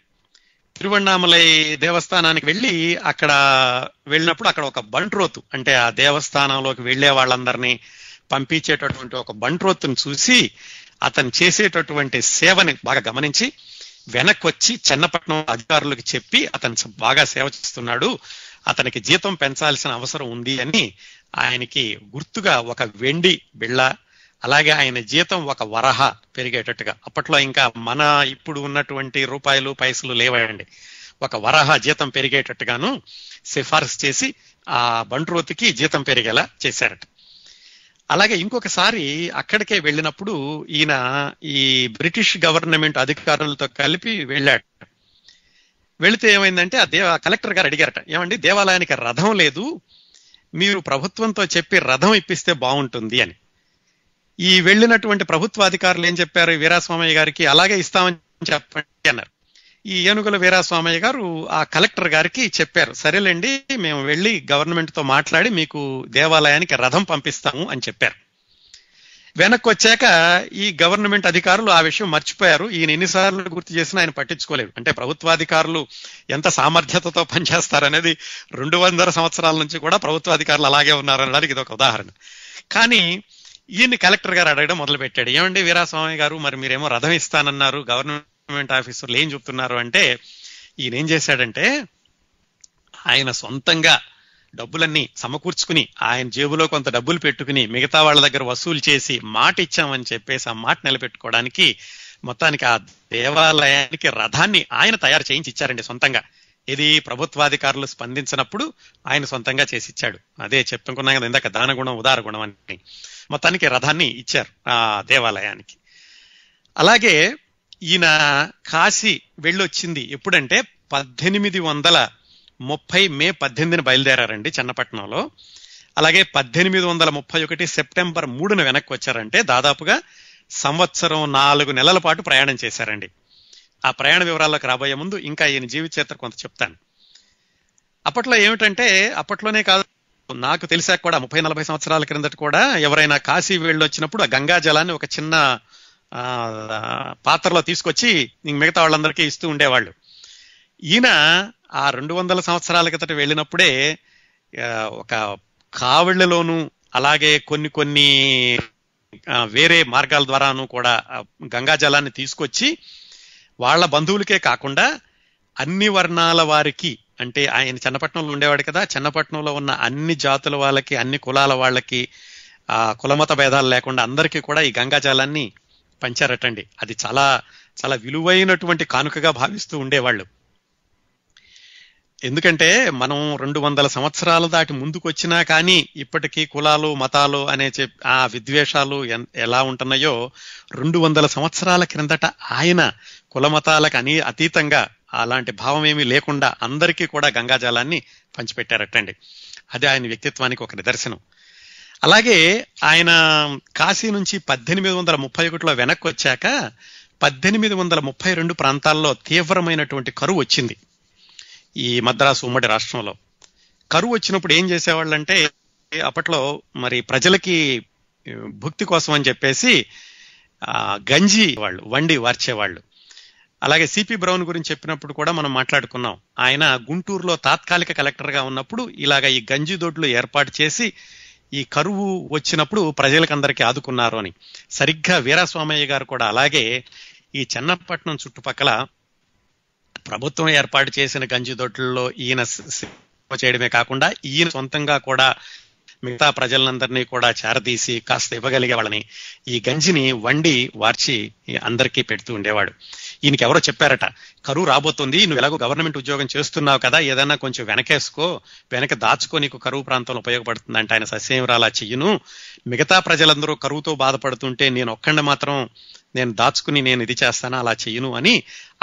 Speaker 1: తిరువణ్ణామలై దేవస్థానానికి వెళ్ళి అక్కడ వెళ్ళినప్పుడు అక్కడ ఒక బంట్రోతు, అంటే ఆ దేవస్థానంలోకి వెళ్లే వాళ్ళందరినీ పంపించేటటువంటి ఒక బంట్రోతుని చూసి అతను చేసేటటువంటి సేవని బాగా గమనించి వెనక్కి వచ్చి చెన్నపట్నం అధికారులకు చెప్పి అతను బాగా సేవ చేస్తున్నాడు, అతనికి జీతం పెంచాల్సిన అవసరం ఉంది అని ఆయనకి గుర్తుగా ఒక వెండి బిళ్ళ, అలాగే ఆయన జీతం 1 వరహ పెరిగేటట్టుగా, అప్పట్లో ఇంకా మన ఇప్పుడు ఉన్నటువంటి రూపాయలు పైసలు లేవండి, 1 వరహ జీతం పెరిగేటట్టుగాను సిఫార్సు చేసి ఆ బంట్రోతుకి జీతం పెరిగేలా చేశారట. అలాగే ఇంకొకసారి అక్కడికే వెళ్ళినప్పుడు ఈయన ఈ బ్రిటిష్ గవర్నమెంట్ అధికారులతో కలిపి వెళ్ళాడు. వెళితే ఏమైందంటే ఆ కలెక్టర్ గారు అడిగారట, ఏమండి దేవాలయానికి రథం లేదు, మీరు ప్రభుత్వంతో చెప్పి రథం ఇప్పిస్తే బాగుంటుంది అని. ఈ వెళ్ళినటువంటి ప్రభుత్వ అధికారులు ఏం చెప్పారు వీరాస్వామయ్య గారికి, అలాగే ఇస్తామని చెప్పండి అన్నారు. ఈ ఏనుగుల వీరాస్వామయ్య గారు ఆ కలెక్టర్ గారికి చెప్పారు, సరేలేండి మేము వెళ్ళి గవర్నమెంట్ తో మాట్లాడి మీకు దేవాలయానికి రథం పంపిస్తాము అని చెప్పారు. వెనక్కి వచ్చాక ఈ గవర్నమెంట్ అధికారులు ఆ విషయం మర్చిపోయారు. ఈయన ఎన్నిసార్లు గుర్తు చేసినా ఆయన పట్టించుకోలేదు. అంటే ప్రభుత్వాధికారులు ఎంత సామర్థ్యతతో పనిచేస్తారనేది 200 సంవత్సరాల నుంచి కూడా ప్రభుత్వాధికారులు అలాగే ఉన్నారనడానికి ఇది ఒక ఉదాహరణ. కానీ ఈయన్ని కలెక్టర్ గారు అడగడం మొదలు పెట్టాడు, ఏమండి వీరాస్వామి గారు మరి మీరేమో రథం ఇస్తానన్నారు, గవర్నమెంట్ ఆఫీసర్లు ఏం చెప్తున్నారు అంటే, ఈయన ఏం చేశాడంటే ఆయన సొంతంగా డబ్బులన్నీ సమకూర్చుకుని ఆయన జేబులో కొంత డబ్బులు పెట్టుకుని మిగతా వాళ్ళ దగ్గర వసూలు చేసి మాట ఇచ్చామని చెప్పేసి ఆ మాట నిలబెట్టుకోవడానికి మొత్తానికి ఆ దేవాలయానికి రథాన్ని ఆయన తయారు చేయించి ఇచ్చారండి సొంతంగా. ఇది ప్రభుత్వాధికారులు స్పందించినప్పుడు ఆయన సొంతంగా చేసి ఇచ్చాడు. అదే చెప్పుకున్నాం కదా ఇందాక దానగుణం ఉదార గుణం అని. మొత్తానికి రథాన్ని ఇచ్చారు ఆ దేవాలయానికి. అలాగే ఈయన కాశీ వెళ్ళొచ్చింది ఎప్పుడంటే 1800 మే 18 బయలుదేరారండి చెన్నపట్నంలో. అలాగే 1831 సెప్టెంబర్ 3 వెనక్కి వచ్చారంటే దాదాపుగా సంవత్సరం 4 నెలల పాటు ప్రయాణం చేశారండి. ఆ ప్రయాణ వివరాల్లోకి రాబోయే ముందు ఇంకా ఈయన జీవిత చరిత్ర కొంత చెప్తాను. అప్పట్లో ఏమిటంటే, అప్పట్లోనే కాదు, నాకు తెలిసాక కూడా 30-40 సంవత్సరాల క్రిందట కూడా ఎవరైనా కాశీ వెళ్ళొచ్చినప్పుడు ఆ గంగా జలాన్ని ఒక చిన్న పాత్రలో తీసుకొచ్చి మిగతా వాళ్ళందరికీ ఇస్తూ ఉండేవాళ్ళు. ఈయన ఆ 200 సంవత్సరాల క్రితం వెళ్ళినప్పుడే ఒక కావళ్లలోనూ అలాగే కొన్ని వేరే మార్గాల ద్వారాను కూడా గంగా జలాన్ని తీసుకొచ్చి వాళ్ళ బంధువులకే కాకుండా అన్ని వర్ణాల వారికి, అంటే ఆయన చెన్నపట్నంలో ఉండేవాడు కదా, చెన్నపట్నంలో ఉన్న అన్ని జాతుల వాళ్ళకి, అన్ని కులాల వాళ్ళకి, కులమత భేదాలు లేకుండా అందరికీ కూడా ఈ గంగా జలాన్ని పంచారటండి. అది చాలా చాలా విలువైనటువంటి కానుకగా భావిస్తూ ఉండేవాళ్ళు. ఎందుకంటే మనం 200 సంవత్సరాల దాటి ముందుకు వచ్చినా కానీ ఇప్పటికీ కులాలు మతాలు అనే ఆ విద్వేషాలు ఎలా ఉంటున్నాయో 200 సంవత్సరాల క్రిందట ఆయన కులమతాలకు అతీతంగా అలాంటి భావం ఏమీ లేకుండా అందరికీ కూడా గంగాజలాన్ని పంచిపెట్టారటండి. అది ఆయన వ్యక్తిత్వానికి ఒక నిదర్శనం. అలాగే ఆయన కాశీ నుంచి 1831లో వెనక్కి వచ్చాక 1832 ప్రాంతాల్లో తీవ్రమైనటువంటి కరువు వచ్చింది. ఈ మద్రాసు ఉమ్మడి రాష్ట్రంలో కరువు వచ్చినప్పుడు ఏం చేసేవాళ్ళంటే, అప్పట్లో మరి ప్రజలకి భుక్తి కోసం అని చెప్పేసి గంజి వాళ్ళు వండి వార్చేవాళ్ళు. అలాగే సిపి బ్రౌన్ గురించి చెప్పినప్పుడు కూడా మనం మాట్లాడుకున్నాం. ఆయన గుంటూరులో తాత్కాలిక కలెక్టర్గా ఉన్నప్పుడు ఇలాగ ఈ గంజి దొడ్లు ఏర్పాటు చేసి ఈ కరువు వచ్చినప్పుడు ప్రజలకందరికీ ఆదుకున్నారు అని. సరిగ్గా వీరాస్వామయ్య గారు కూడా అలాగే ఈ చెన్నపట్నం చుట్టుపక్కల ప్రభుత్వం ఏర్పాటు చేసిన గంజి దొడ్లలో ఈయన సేవ చేయడమే కాకుండా ఈయన సొంతంగా కూడా మిగతా ప్రజలందరినీ కూడా చేరదీసి కాస్త ఇవ్వగలిగే వాళ్ళని ఈ గంజిని వండి వార్చి అందరికీ పెడుతూ ఉండేవాడు. ఈయనకి ఎవరో చెప్పారట, కరువు రాబోతుంది, నువ్వు ఎలాగో గవర్నమెంట్ ఉద్యోగం చేస్తున్నావు కదా, ఏదన్నా కొంచెం వెనకేసుకో, వెనక దాచుకో, నీకు కరువు ప్రాంతంలో ఉపయోగపడుతుందంటే ఆయన సస్యరాలా చెయ్యను, మిగతా ప్రజలందరూ కరువుతో బాధపడుతుంటే నేను ఒక్కడిని మాత్రం నేను దాచుకుని నేను ఇది చేస్తానా, అలా చెయ్యను అని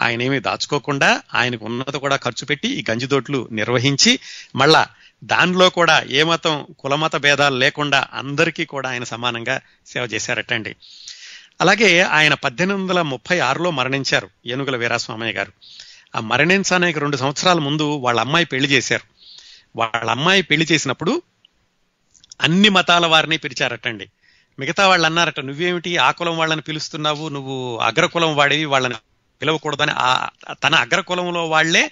Speaker 1: ఆయన ఏమీ దాచుకోకుండా ఆయనకు ఉన్నది కూడా ఖర్చు పెట్టి ఈ గంజిదొడ్లు నిర్వహించి మళ్ళా దానిలో కూడా ఏ మతం కులమత భేదాలు లేకుండా అందరికీ కూడా ఆయన సమానంగా సేవ చేశారటండి. అలాగే ఆయన 1836లో మరణించారు ఏనుగుల వీరాస్వామయ్య గారు. ఆ మరణించడానికి 2 సంవత్సరాల ముందు వాళ్ళ అమ్మాయి పెళ్లి చేశారు. వాళ్ళ అమ్మాయి పెళ్లి చేసినప్పుడు అన్ని మతాల వారిని పిలిచారటండి. మిగతా వాళ్ళు అన్నారట, నువ్వేమిటి ఆ కులం వాళ్ళని పిలుస్తున్నావు, నువ్వు అగ్రకులం వాడివి, వాళ్ళని పిలవకూడదని తన అగ్రకులంలో వాళ్లే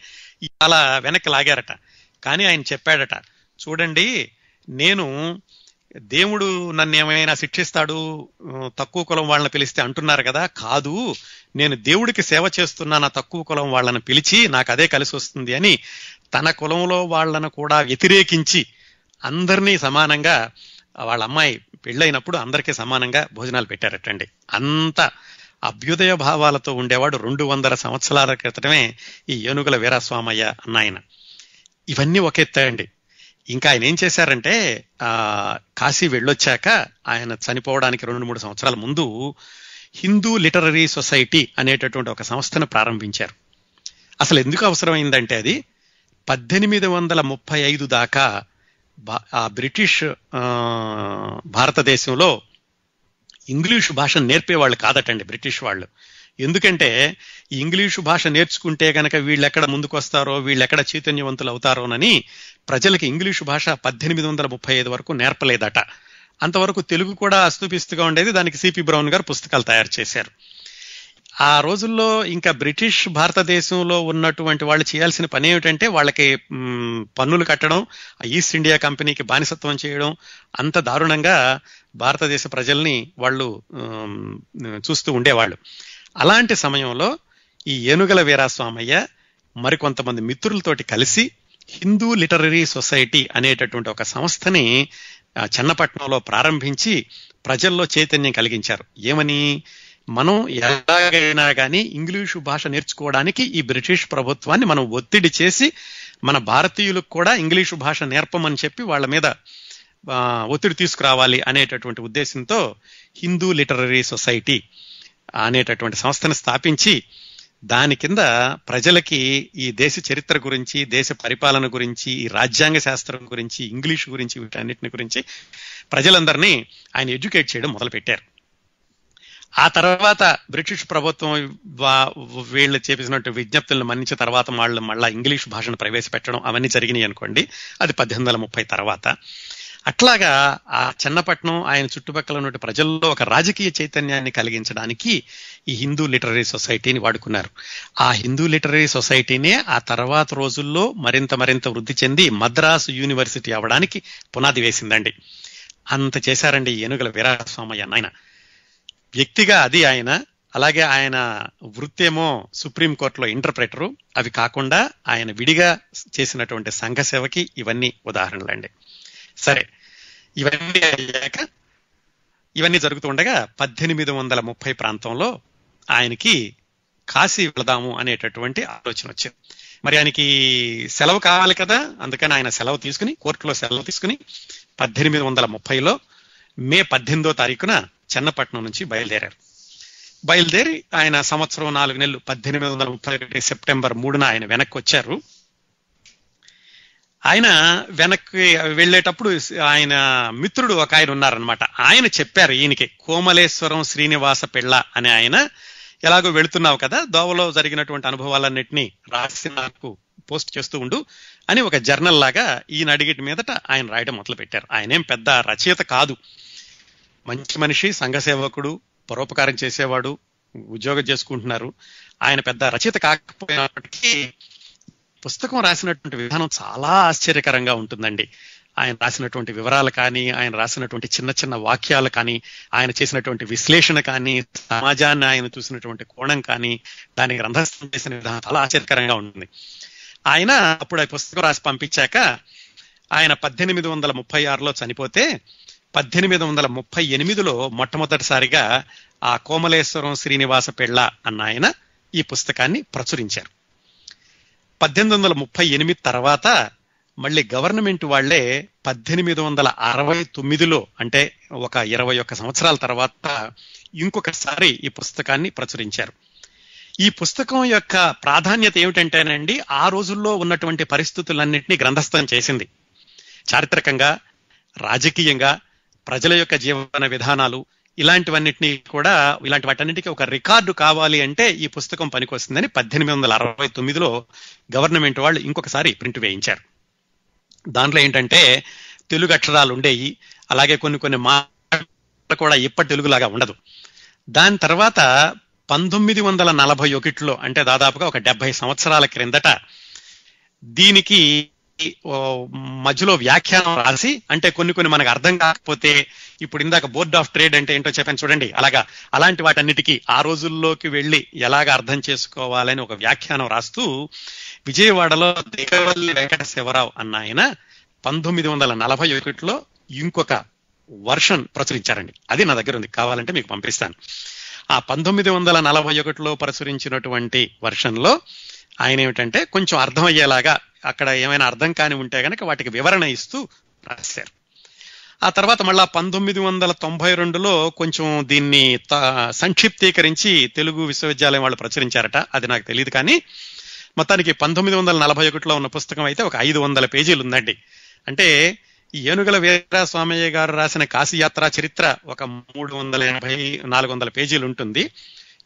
Speaker 1: అలా వెనక్కి లాగారట. కానీ ఆయన చెప్పాడట, చూడండి నేను దేవుడు నన్ను ఏమైనా శిక్షిస్తాడు తక్కువ కులం వాళ్ళని పిలిస్తే అంటున్నారు కదా, కాదు, నేను దేవుడికి సేవ చేస్తున్నా తక్కువ కులం వాళ్ళని పిలిచి నాకు అదే కలిసి వస్తుంది అని తన కులంలో వాళ్ళను కూడా వ్యతిరేకించి అందరినీ సమానంగా వాళ్ళ అమ్మాయి పెళ్ళైనప్పుడు అందరికీ సమానంగా భోజనాలు పెట్టారటండి. అంత అభ్యుదయ భావాలతో ఉండేవాడు 200 సంవత్సరాల క్రితమే ఈ ఏనుగుల వీరాస్వామయ్య అన్న ఆయన. ఇవన్నీ ఒక ఎత్తండి. ఇంకా ఆయన ఏం చేశారంటే కాశీ వెళ్ళొచ్చాక ఆయన చనిపోవడానికి 2-3 సంవత్సరాల ముందు హిందూ లిటరరీ సొసైటీ అనేటటువంటి ఒక సంస్థను ప్రారంభించారు. అసలు ఎందుకు అవసరమైందంటే అది 1835 దాకా ఆ బ్రిటిష్ భారతదేశంలో ఇంగ్లీషు భాష నేర్పేవాళ్ళు కాదటండి బ్రిటిష్ వాళ్ళు. ఎందుకంటే ఈ ఇంగ్లీషు భాష నేర్చుకుంటే గనక వీళ్ళెక్కడ ముందుకు వస్తారో, వీళ్ళెక్కడ చైతన్యవంతులు అవుతారోనని ప్రజలకి ఇంగ్లీషు భాష 1835 వరకు నేర్పలేదట. అంతవరకు తెలుగు కూడా అస్తుపిస్తుగా ఉండేది. దానికి సిపి బ్రౌన్ గారు పుస్తకాలు తయారు చేశారు. ఆ రోజుల్లో ఇంకా బ్రిటిష్ భారతదేశంలో ఉన్నటువంటి వాళ్ళు చేయాల్సిన పని ఏమిటంటే వాళ్ళకి పన్నులు కట్టడం, ఈస్ట్ ఇండియా కంపెనీకి బానిసత్వం చేయడం, అంత దారుణంగా భారతదేశ ప్రజల్ని వాళ్ళు చూస్తూ ఉండేవాళ్ళు. అలాంటి సమయంలో ఈ ఏనుగల వీరాస్వామయ్య మరికొంతమంది మిత్రులతోటి కలిసి హిందూ లిటరరీ సొసైటీ అనేటటువంటి ఒక సంస్థని చెన్నపట్నంలో ప్రారంభించి ప్రజల్లో చైతన్యం కలిగించారు. ఏమని, మనం ఎలాగైనా కానీ ఇంగ్లీషు భాష నేర్చుకోవడానికి ఈ బ్రిటిష్ ప్రభుత్వాన్ని మనం ఒత్తిడి చేసి మన భారతీయులకు కూడా ఇంగ్లీషు భాష నేర్పమని చెప్పి వాళ్ళ మీద ఒత్తిడి తీసుకురావాలి అనేటటువంటి ఉద్దేశంతో హిందూ లిటరరీ సొసైటీ అనేటటువంటి సంస్థను స్థాపించి దాని కింద ప్రజలకి ఈ దేశ చరిత్ర గురించి, దేశ పరిపాలన గురించి, ఈ రాజ్యాంగ శాస్త్రం గురించి, ఇంగ్లీష్ గురించి, వీటన్నిటిని గురించి ప్రజలందరినీ ఆయన ఎడ్యుకేట్ చేయడం మొదలుపెట్టారు. ఆ తర్వాత బ్రిటిష్ ప్రభుత్వం వీళ్ళు చేసినట్టు విజ్ఞప్తులను మన్నించిన తర్వాత వాళ్ళు మళ్ళా ఇంగ్లీష్ భాషను ప్రవేశపెట్టడం అవన్నీ జరిగినాయి అనుకోండి. అది 1830 తర్వాత. అట్లాగా ఆ చెన్నపట్నం ఆయన చుట్టుపక్కల ఉన్న ప్రజల్లో ఒక రాజకీయ చైతన్యాన్ని కలిగించడానికి ఈ హిందూ లిటరరీ సొసైటీని వాడుకున్నారు. ఆ హిందూ లిటరరీ సొసైటీనే ఆ తర్వాత రోజుల్లో మరింత వృద్ధి చెంది మద్రాసు యూనివర్సిటీ అవడానికి పునాది వేసిందండి. అంత చేశారండి ఏనుగుల వీరాస్వామయ్య నాయన. వ్యక్తిగా అది ఆయన, అలాగే ఆయన వృత్తేమో సుప్రీంకోర్టులో ఇంటర్ప్రెటరు. అవి కాకుండా ఆయన విడిగా చేసినటువంటి సంఘ సేవకి ఇవన్నీ ఉదాహరణలండి. సరే, ఇవన్నీ జరుగుతూ ఉండగా 1830 ప్రాంతంలో ఆయనకి కాశీ వెళదాము అనేటటువంటి ఆలోచన వచ్చింది. మరి ఆయనకి సెలవు కావాలి కదా, అందుకని ఆయన కోర్టులో సెలవు తీసుకుని 1830లో మే 18వ తారీఖున చెన్నపట్నం నుంచి బయలుదేరి ఆయన సంవత్సరం 4 నెలలు 1831 సెప్టెంబర్ 3న ఆయన వెనక్కి వచ్చారు. ఆయన వెనక్కి వెళ్ళేటప్పుడు ఆయన మిత్రుడు ఒక ఆయన ఉన్నారనమాట. ఆయన చెప్పారు ఈయనకి, కోమలేశ్వరం శ్రీనివాస పిళ్ళ అనే ఆయన, ఎలాగో వెళుతున్నావు కదా, దోవలో జరిగినటువంటి అనుభవాలన్నింటినీ రాసి నాకు పోస్ట్ చేస్తూ ఉండు అని ఒక జర్నల్ లాగా ఈయన అడిగిటి మీదట ఆయన రాయడం మొదలు పెట్టారు. ఆయనేం పెద్ద రచయిత కాదు, మంచి మనిషి, సంఘ సేవకుడు, పరోపకారం చేసేవాడు, ఉద్యోగం చేసుకుంటున్నారు. ఆయన పెద్ద రచయిత కాకపోయినప్పటికీ పుస్తకం రాసినటువంటి విధానం చాలా ఆశ్చర్యకరంగా ఉంటుందండి. ఆయన రాసినటువంటి వివరాలు కానీ, ఆయన రాసినటువంటి చిన్న వాక్యాలు కానీ, ఆయన చేసినటువంటి విశ్లేషణ కానీ, సమాజాన్ని ఆయన చూసినటువంటి కోణం కానీ, దానికి గ్రంథస్థం చేసిన విధానం చాలా ఆశ్చర్యకరంగా ఉంటుంది. ఆయన అప్పుడు ఆ పుస్తకం రాసి పంపించాక ఆయన 1836లో చనిపోతే 1838లో మొట్టమొదటిసారిగా ఆ కోమలేశ్వరం శ్రీనివాస పిళ్ళ అన్న ఆయన ఈ పుస్తకాన్ని ప్రచురించారు. 1838 తర్వాత మళ్ళీ గవర్నమెంట్ వాళ్లే 1869లో, అంటే ఒక 21 సంవత్సరాల తర్వాత ఇంకొకసారి ఈ పుస్తకాన్ని ప్రచురించారు. ఈ పుస్తకం యొక్క ప్రాధాన్యత ఏమిటంటేనండి, ఆ రోజుల్లో ఉన్నటువంటి పరిస్థితులన్నింటినీ గ్రంథస్థం చేసింది. చారిత్రకంగా, రాజకీయంగా, ప్రజల యొక్క జీవన విధానాలు, ఇలాంటి వాటన్నిటికీ ఒక రికార్డు కావాలి అంటే ఈ పుస్తకం పనికొస్తుందని 1869లో గవర్నమెంట్ వాళ్ళు ఇంకొకసారి ప్రింట్ వేయించారు. దాంట్లో ఏంటంటే తెలుగు అక్షరాలు ఉండేవి, అలాగే కొన్ని మాటలు కూడా ఇప్పటి తెలుగులాగా ఉండదు. దాని తర్వాత 1941లో, అంటే దాదాపుగా ఒక 70 సంవత్సరాల క్రిందట దీనికి మధ్యలో వ్యాఖ్యానం రాసి, అంటే కొన్ని మనకు అర్థం కాకపోతే, ఇప్పుడు ఇందాక బోర్డ్ ఆఫ్ ట్రేడ్ అంటే ఏంటో చెప్పాను చూడండి, అలాంటి వాటన్నిటికీ ఆ రోజుల్లోకి వెళ్ళి ఎలాగ అర్థం చేసుకోవాలని ఒక వ్యాఖ్యానం రాస్తూ విజయవాడలో దిగవల్లి వెంకట శివరావు అన్న ఆయన 1941లో ఇంకొక వర్షన్ ప్రచురించారండి. అది నా దగ్గర ఉంది, కావాలంటే మీకు పంపిస్తాను. ఆ 1941లో ప్రచురించినటువంటి వర్షన్లో ఆయన ఏమిటంటే కొంచెం అర్థమయ్యేలాగా, అక్కడ ఏమైనా అర్థం కాని ఉంటే గనక వాటికి వివరణ ఇస్తూ రాశారు. ఆ తర్వాత మళ్ళా 1992లో కొంచెం దీన్ని సంక్షిప్తీకరించి తెలుగు విశ్వవిద్యాలయం వాళ్ళు ప్రచురించారట, అది నాకు తెలియదు. కానీ మొత్తానికి 1941లో ఉన్న పుస్తకం అయితే ఒక 500 పేజీలు ఉందండి. అంటే ఈ ఏనుగుల వీరాస్వామయ్య గారు రాసిన కాశీయాత్రా చరిత్ర ఒక 380-400 పేజీలు ఉంటుంది.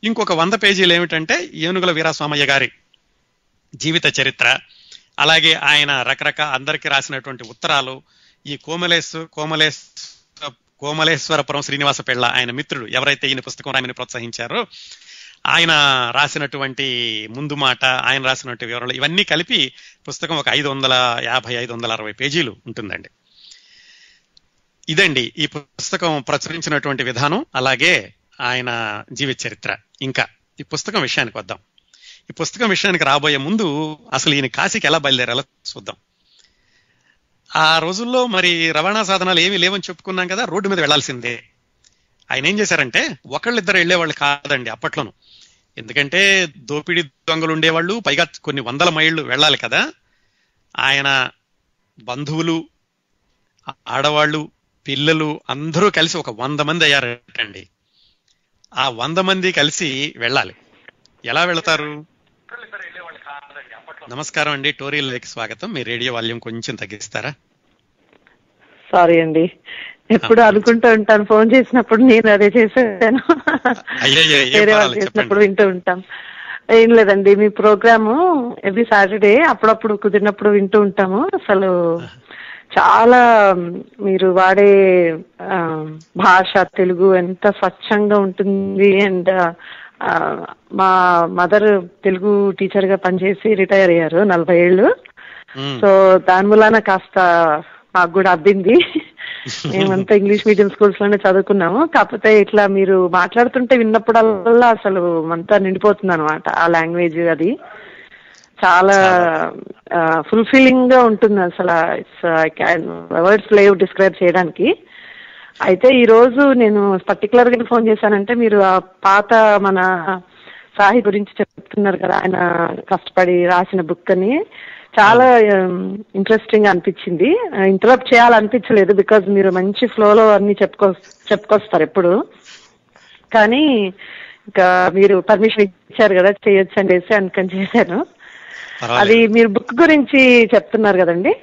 Speaker 1: ఇంకొక 100 పేజీలు ఏమిటంటే ఏనుగుల వీరాస్వామయ్య గారి జీవిత చరిత్ర, అలాగే ఆయన అందరికీ రాసినటువంటి ఉత్తరాలు, ఈ కోమలేశ్వరపురం శ్రీనివాస పిళ్ళ ఆయన మిత్రుడు ఎవరైతే ఈయన పుస్తకం రాయమని ప్రోత్సహించారో ఆయన రాసినటువంటి ముందు మాట, ఆయన రాసినటువంటి వివరాలు, ఇవన్నీ కలిపి పుస్తకం ఒక 550-560 పేజీలు ఉంటుందండి. ఇదండి ఈ పుస్తకం ప్రచురించినటువంటి విధానం, అలాగే ఆయన జీవిత చరిత్ర. ఇంకా ఈ పుస్తకం విషయానికి వద్దాం. ఈ పుస్తకం విషయానికి రాబోయే ముందు అసలు ఈయన కాశీకి ఎలా బయలుదేరాలో చూద్దాం. ఆ రోజుల్లో మరి రవాణా సాధనాలు ఏమీ లేవని చెప్పుకున్నాం కదా, రోడ్డు మీద వెళ్లాల్సిందే. ఆయన ఏం చేశారంటే, ఒకళ్ళిద్దరు వెళ్లేవాళ్ళు కాదండి అప్పట్లోను, ఎందుకంటే దోపిడీ దొంగలు ఉండేవాళ్ళు, పైగా కొన్ని 100 మైళ్ళు వెళ్ళాలి కదా. ఆయన బంధువులు, ఆడవాళ్ళు, పిల్లలు అందరూ కలిసి ఒక 100 మంది అయ్యారటండి. ఆ 100 మంది కలిసి వెళ్ళాలి. ఎలా వెళతారు? నమస్కారం అండి, టోరియల్ లేక్ స్వాగతం. మీ రేడియో వాల్యూమ్ కొంచెం తగ్గిస్తారా?
Speaker 3: సారీ అండి, ఎప్పుడు అనుకుంటూ ఉంటాను, ఫోన్ చేసినప్పుడు నేను అదే చేసాను, వేరే వాళ్ళు చేసినప్పుడు వింటూ ఉంటాం. ఏం లేదండి, మీ ప్రోగ్రాము ఎవ్రీ సాటర్డే అప్పుడప్పుడు కుదిరినప్పుడు వింటూ ఉంటాము. అసలు చాలా మీరు వాడే భాష తెలుగు ఎంత స్వచ్ఛంగా ఉంటుంది. అండ్ మా మదర్ తెలుగు టీచర్ గా పనిచేసి రిటైర్ అయ్యారు 40 ఏళ్ళు. సో దాని మూలాన కాస్త మాకు కూడా అబ్బింది. మేమంతా ఇంగ్లీష్ మీడియం స్కూల్స్ లోనే చదువుకున్నాము. కాకపోతే ఇట్లా మీరు మాట్లాడుతుంటే విన్నప్పుడల్లా అసలు అంతా నిండిపోతుంది అనమాట. ఆ లాంగ్వేజ్ అది చాలా ఫుల్ఫిల్లింగ్ గా ఉంటుంది. అసలు వర్డ్స్ లేవు డిస్క్రైబ్ చేయడానికి. అయితే ఈ రోజు నేను పర్టికులర్ గా ఫోన్ చేశానంటే, మీరు ఆ పాత మన సాహి గురించి చెప్తున్నారు కదా, ఆయన కష్టపడి రాసిన బుక్ అని. చాలా ఇంట్రెస్టింగ్ అనిపించింది. ఇంటరప్ట్ చేయాలనిపించలేదు, బికాజ్ మీరు మంచి ఫ్లోలో అన్ని చెప్పుకొస్తారు ఎప్పుడు. కానీ ఇంకా మీరు పర్మిషన్ ఇచ్చారు కదా, చేయొచ్చు అనేసి అందుకని చేశాను. అది మీరు బుక్ గురించి చెప్తున్నారు కదండి,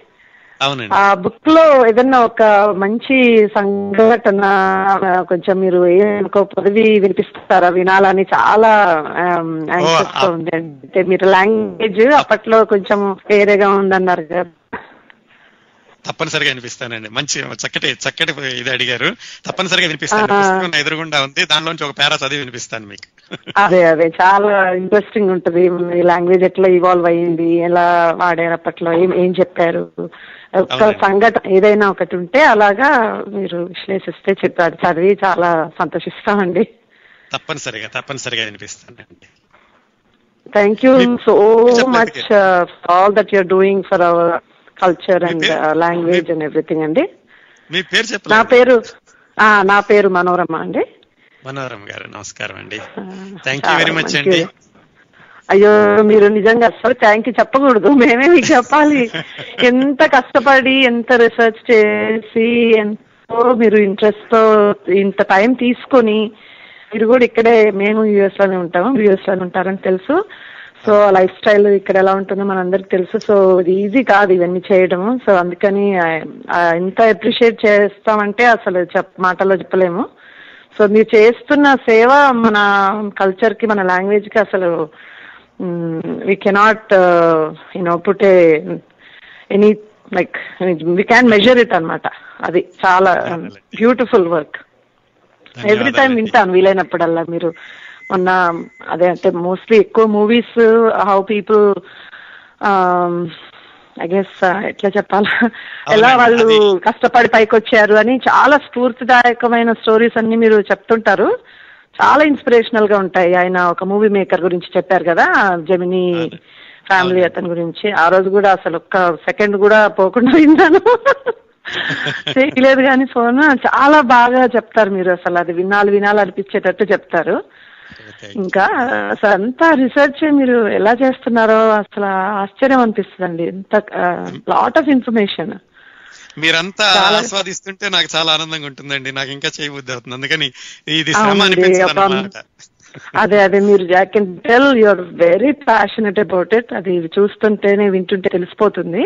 Speaker 3: ఆ బుక్ లో ఏదన్నా ఒక మంచి సంఘటన కొంచెం మీరు ఏమో పదవి వినిపిస్తారా, వినాలని చాలా యాంగ్షియస్ గా ఉంది. అంటే మీరు లాంగ్వేజ్ అప్పట్లో కొంచెం వేరేగా ఉందన్నారు కదా.
Speaker 1: తప్పనిసరిగా వినిపిస్తానండి. మంచి చక్కటి ఇది అడిగారు. తప్పనిసరిగా వినిపిస్తాను. పుస్తకం ఎదురుగుండా ఉంది, దానిలోంచి ఒక పేరా చదివి వినిపిస్తాను మీకు.
Speaker 3: అదే చాలా ఇంట్రెస్టింగ్ ఉంటుంది. ఈ లాంగ్వేజ్ ఎట్లా ఇవాల్వ్ అయ్యింది, ఎలా వాడారు అప్పట్లో, ఏం చెప్పారు, ఒక సంఘటన ఏదైనా ఒకటి ఉంటే అలాగా మీరు విశ్లేషిస్తే చెప్పారు, చదివి చాలా సంతోషిస్తామండి.
Speaker 1: తప్పనిసరిగా వినిపిస్తానండి.
Speaker 3: Thank you so much all that you're doing for our culture and language and everything అండి.
Speaker 1: మీ పేరు చెప్పండి.
Speaker 3: నా పేరు మనోరమ అండి.
Speaker 1: మనోరమ గారు నమస్కారం అండి. థ్యాంక్ యూ వెరీ మచ్ అండి.
Speaker 3: అయ్యో, మీరు నిజంగా అసలు థ్యాంక్ యూ చెప్పకూడదు, మేమే మీకు చెప్పాలి. ఎంత కష్టపడి, ఎంత రీసెర్చ్ చేసి, ఎంతో మీరు ఇంట్రెస్ట్ తో ఇంత టైం తీసుకొని, మీరు కూడా ఇక్కడే, మేము యుఎస్ లోనే ఉంటాము, యుఎస్ లోనే ఉంటారని తెలుసు. సో లైఫ్ స్టైల్ ఇక్కడ ఎలా ఉంటుందో మనందరికి తెలుసు. సో ఇది ఈజీ కాదు ఇవన్నీ చేయడము. సో అందుకని ఎంత అప్రిషియేట్ చేస్తామంటే అసలు మాటల్లో చెప్పలేము. సో మీరు చేస్తున్న సేవ మన కల్చర్ కి, మన లాంగ్వేజ్ కి అసలు we cannot put any like we can't measure it అన్నమాట. అది చాలా బ్యూటిఫుల్ వర్క్. ఎవ్రీ టైం వింటాను వీలైనప్పుడల్లా. మీరు మొన్న అదే అంటే మోస్ట్లీ ఎక్కువ movies, how people I guess ఎట్లా చెప్పాలా, ఎలా వాళ్ళు కష్టపడి పైకి వచ్చారు అని చాలా స్ఫూర్తిదాయకమైన స్టోరీస్ అన్ని మీరు చెప్తుంటారు. చాలా ఇన్స్పిరేషనల్ గా ఉంటాయి. ఆయన ఒక మూవీ మేకర్ గురించి చెప్పారు కదా, జెమినీ ఫ్యామిలీ అతని గురించి. ఆ రోజు కూడా అసలు ఒక్క సెకండ్ కూడా పోకుండా విన్నాను, చేయలేదు కానీ ఫోన్. చాలా బాగా చెప్తారు మీరు, అసలు అది వినాలనిపించేటట్టు చెప్తారు. ఇంకా అసలు అంతా రీసెర్చ్ మీరు ఎలా చేస్తున్నారో అసలు ఆశ్చర్యం అనిపిస్తుందండి. ఎంత లాట్ ఆఫ్ ఇన్ఫర్మేషన్
Speaker 1: మీరంతా ఆస్వాదిస్తుంటే నాకు చాలా ఆనందంగా ఉంటుందండి. నాకు ఇంకా చేయబుద్ధి అవుతుంది, అందుకని ఇది శ్రమ అనిపించదన్నమాట.
Speaker 3: అదే మీరు can tell you're very passionate about it. అది చూస్తుంటేనే, వింటుంటే తెలిసిపోతుంది.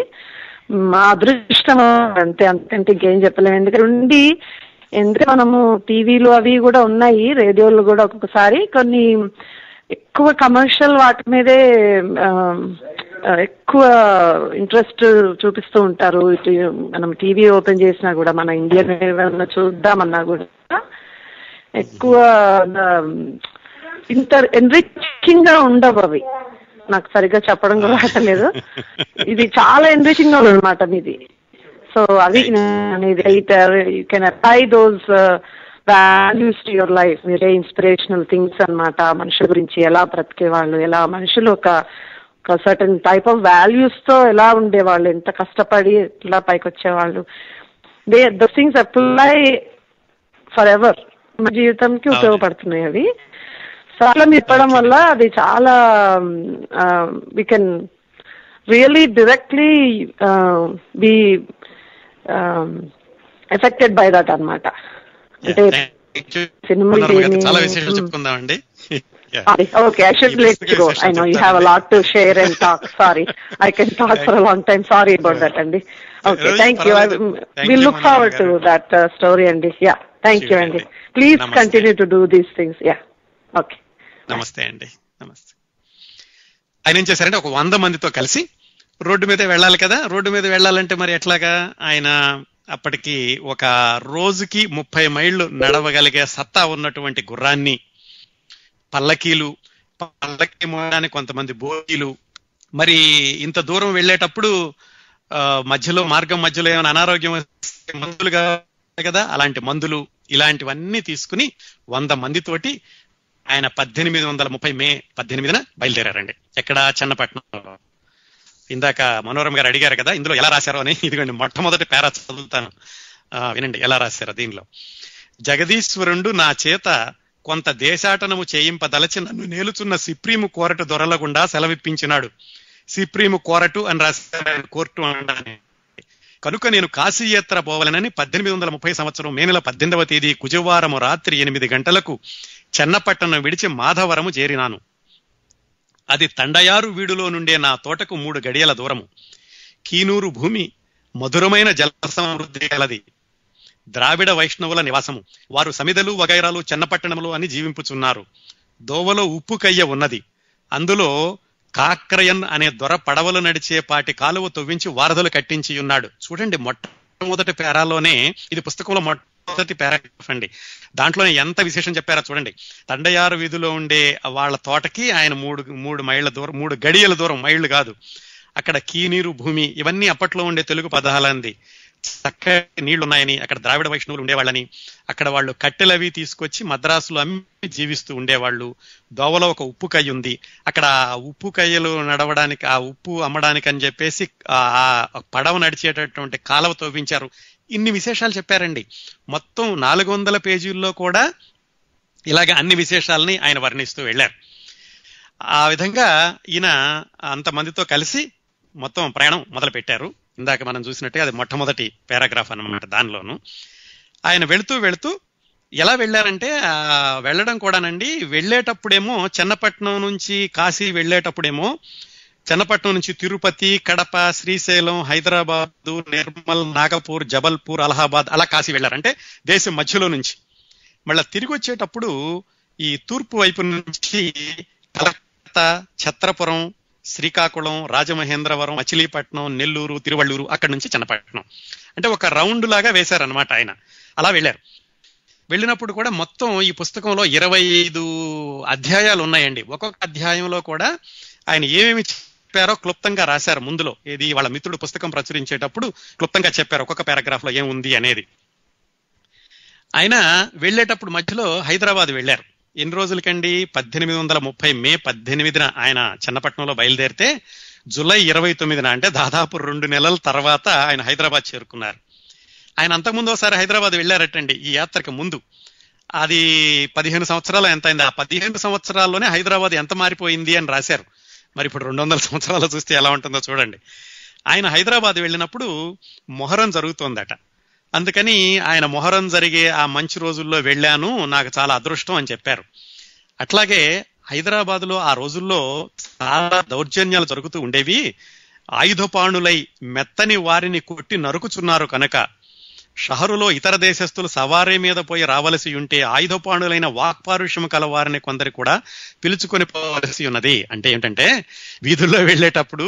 Speaker 3: మా అదృష్టం అంతే, అంతే, ఇంకేం చెప్పలేము. ఎందుకంటే మనము టీవీలు అవి కూడా ఉన్నాయి, రేడియోలు కూడా ఒక్కొక్కసారి కొన్ని ఎక్కువ కమర్షియల్ వాటి మీదే ఎక్కువ ఇంట్రెస్ట్ చూపిస్తూ ఉంటారు. ఇటు మనం టీవీ ఓపెన్ చేసినా కూడా, మన ఇండియన్ ఏమైనా చూద్దామన్నా కూడా ఎక్కువ ఎన్రిచింగ్ గా ఉండవు అవి. నాకు సరిగ్గా చెప్పడం కూడా రావట్లేదు. ఇది చాలా ఎన్రిచింగ్ గా అనమాట మీది. సో అది you can apply those values to your life. మీరే ఇన్స్పిరేషనల్ థింగ్స్ అన్నమాట. మనుషుల గురించి ఎలా బ్రతికే వాళ్ళు, ఎలా మనుషులు ఒక సర్టన్ టైప్ ఆఫ్ వాల్యూస్ తో ఎలా ఉండేవాళ్ళు, ఎంత కష్టపడి ఎలా పైకి వచ్చేవాళ్ళు, those things apply for ever. మన జీవితంకి ఉపయోగపడుతున్నాయి అవి. సో అట్లా మీరు చెప్పడం వల్ల అది చాలా we can really directly be affected by that అన్నమాట. అంటే
Speaker 1: చాలా విశేషాలు చెప్పుకుందామండి.
Speaker 3: Sorry. Okay, I should let you go. I know you have a lot to share and talk. Sorry. I can talk for a long time. Sorry about that, Andy. Okay, thank you. We look forward to that story, Andy. Yeah, thank you, Andy. Please continue to do these things. Yeah. Okay.
Speaker 1: నమస్తే అండి. నమస్తే. ఆయన ఏం చేశారంటే ఒక 100 మందితో కలిసి road మీద వెళ్ళాలి కదా. రోడ్డు మీద వెళ్ళాలంటే మరి ఎట్లాగా, ఆయన అప్పటికి ఒక రోజుకి 30 మైళ్ళు నడవగలిగే సత్తా ఉన్నటువంటి గుర్రాన్ని, పల్లకీ మోయడానికి కొంతమంది బోగీలు, మరి ఇంత దూరం వెళ్ళేటప్పుడు మార్గం మధ్యలో ఏమైనా అనారోగ్యం మందులు కదా, అలాంటి మందులు ఇలాంటివన్నీ తీసుకుని 100 మందితోటి ఆయన 1830 మే 18న బయలుదేరారండి. ఎక్కడ? చెన్నపట్నంలో. ఇందాక మనోరమ గారు అడిగారు కదా ఇందులో ఎలా రాశారో అని. ఇదిగోండి మొట్టమొదటి పేరా చదువుతాను, వినండి ఎలా రాశారో. దీనిలో జగదీశ్వరుండు నా చేత కొంత దేశాటనము చేయింపదలచి నన్ను నేలుచున్న సిప్రీము కోరటు దొరలగుండా సెలవిప్పించినాడు. సిప్రీము కోరటు అని రాశారు, కోర్టు అనడాన్ని. కనుక నేను కాశీయాత్ర పోవాలనని 1830 సంవత్సరం మే నెల 18వ తేదీ కుజవారము రాత్రి 8 గంటలకు చెన్నపట్టణం విడిచి మాధవరము చేరినాను. అది తండయారు వీడులో నుండే నా తోటకు 3 గడియల దూరము. కీనూరు భూమి మధురమైన జల సమృద్ధి కలది. ద్రావిడ వైష్ణవుల నివాసము. వారు సమిదలు వగైరాలు చెన్నపట్టణములు అని జీవింపుచున్నారు. దోవలో ఉప్పు కయ్య ఉన్నది. అందులో కాక్రయన్ అనే దొర పడవలు నడిచే పాటి కాలువ తవ్వించి వారధులు కట్టించి ఉన్నాడు. చూడండి, మొట్టమొదటి పేరాలోనే, ఇది పుస్తకంలో మొదటి పారాగ్రాఫ్ అండి, దాంట్లోనే ఎంత విశేషం చెప్పారో చూడండి. తండయారు వీధిలో ఉండే వాళ్ళ తోటకి ఆయన 3 మైళ్ళ దూరం, 3 గడియల దూరం, మైళ్ళు కాదు. అక్కడ కీనీరు భూమి, ఇవన్నీ అప్పట్లో ఉండే తెలుగు పదాలంది. చక్కటి నీళ్లున్నాయని, అక్కడ ద్రావిడ వైష్ణవులు ఉండేవాళ్ళని, అక్కడ వాళ్ళు కట్టెలవి తీసుకొచ్చి మద్రాసులో అమ్మి జీవిస్తూ ఉండేవాళ్ళు. దోవలో ఒక ఉప్పు కయ్య ఉంది. అక్కడ ఉప్పు కయ్యలు నడవడానికి, ఆ ఉప్పు అమ్మడానికి అని చెప్పేసి ఆ పడవ నడిచేటటువంటి కాలువ తవ్వించారు. ఇన్ని విశేషాలు చెప్పారండి. మొత్తం 400 పేజీల్లో కూడా ఇలాగ అన్ని విశేషాలని ఆయన వర్ణిస్తూ వెళ్ళారు. ఆ విధంగా ఈయన అంతమందితో కలిసి మొత్తం ప్రయాణం మొదలు పెట్టారు. ఇందాక మనం చూసినట్టే అది మొట్టమొదటి పారాగ్రాఫ్ అన్నమాట. దానిలోను ఆయన వెళుతూ ఎలా వెళ్ళారంటే, వెళ్ళడం కూడానండి, వెళ్ళేటప్పుడేమో చెన్నపట్నం నుంచి కాశీ వెళ్ళేటప్పుడేమో చెన్నపట్నం నుంచి తిరుపతి, కడప, శ్రీశైలం, హైదరాబాదు, నిర్మల్, నాగపూర్, జబల్పూర్, అలహాబాద్ అలా కాశీ వెళ్ళారంటే దేశం మధ్యలో నుంచి. మళ్ళా తిరిగి వచ్చేటప్పుడు ఈ తూర్పు వైపు నుంచి కలకత్తా, ఛత్రపురం, శ్రీకాకుళం, రాజమహేంద్రవరం, మచిలీపట్నం, నెల్లూరు, తిరువళ్ళూరు, అక్కడి నుంచి చెన్నపట్నం. అంటే ఒక రౌండ్ లాగా వేశారనమాట ఆయన. అలా వెళ్ళారు. వెళ్ళినప్పుడు కూడా మొత్తం ఈ పుస్తకంలో 25 అధ్యాయాలు ఉన్నాయండి. ఒక్కొక్క అధ్యాయంలో కూడా ఆయన ఏమేమి చెప్పారో క్లుప్తంగా రాశారు ముందులో. ఏది వాళ్ళ మిత్రుడు పుస్తకం ప్రచురించేటప్పుడు క్లుప్తంగా చెప్పారు ఒక్కొక్క పారాగ్రాఫ్ లో ఏముంది అనేది. ఆయన వెళ్ళేటప్పుడు మధ్యలో హైదరాబాద్ వెళ్ళారు. ఎన్ని రోజులకండి? 1830 మే 18న ఆయన చెన్నపట్నంలో బయలుదేరితే జూలై 29న, అంటే దాదాపు 2 నెలల తర్వాత ఆయన హైదరాబాద్ చేరుకున్నారు. ఆయన అంతకుముందు ఒకసారి హైదరాబాద్ వెళ్ళారటండి ఈ యాత్రకు ముందు. అది 15 సంవత్సరాలు ఎంత అయింది. ఆ 15 సంవత్సరాల్లోనే హైదరాబాద్ ఎంత మారిపోయింది అని రాశారు. మరి ఇప్పుడు 200 సంవత్సరాలు చూస్తే ఎలా ఉంటుందో చూడండి. ఆయన హైదరాబాద్ వెళ్ళినప్పుడు మొహరం జరుగుతోందట. అందుకని ఆయన మొహరం జరిగే ఆ మంచి రోజుల్లో వెళ్ళాను, నాకు చాలా అదృష్టం అని చెప్పారు. అట్లాగే హైదరాబాద్లో ఆ రోజుల్లో చాలా దౌర్జన్యాలు జరుగుతూ ఉండేవి. ఆయుధపాణులై మెత్తని వారిని కొట్టి నరుకుచున్నారు కనుక షహరులో ఇతర దేశస్తులు సవారీ మీద పోయి రావలసి ఉంటే ఆయుధపాణులైన వాక్పారుష్యం కల వారిని కొందరు కూడా పిలుచుకొని పోవలసి ఉన్నది. అంటే ఏంటంటే వీధుల్లో వెళ్ళేటప్పుడు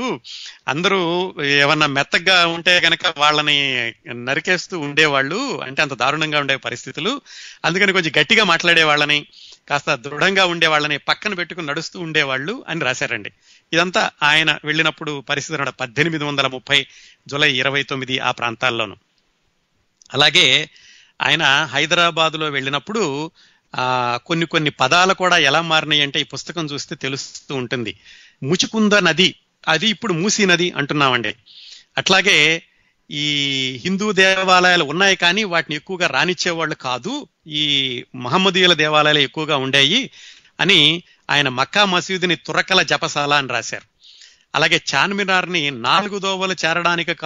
Speaker 1: అందరూ ఏమన్నా మెత్తగా ఉంటే గనక వాళ్ళని నరికేస్తూ ఉండేవాళ్ళు. అంటే అంత దారుణంగా ఉండే పరిస్థితులు. అందుకని కొంచెం గట్టిగా మాట్లాడే వాళ్ళని, కాస్త దృఢంగా ఉండే వాళ్ళని పక్కన పెట్టుకుని నడుస్తూ ఉండేవాళ్ళు అని రాశారండి. ఇదంతా ఆయన వెళ్ళినప్పుడు పరిస్థితి 1830 జూలై 29 ఆ ప్రాంతాల్లోనూ. అలాగే ఆయన హైదరాబాదులో వెళ్ళినప్పుడు కొన్ని పదాలు కూడా ఎలా మారినాయి అంటే ఈ పుస్తకం చూస్తే తెలుస్తూ ఉంటుంది. ముచుకుంద నది, అది ఇప్పుడు మూసీ నది అంటున్నామండి. అట్లాగే ఈ హిందూ దేవాలయాలు ఉన్నాయి కానీ వాటిని ఎక్కువగా రానిచ్చేవాళ్ళు కాదు, ఈ మహమ్మదీయుల దేవాలయాలు ఎక్కువగా ఉండేవి అని ఆయన మక్కా మసీదుని తురకల జపశాల అని రాశారు. అలాగే చార్మినార్ని 4 దోవలు చేరడానికి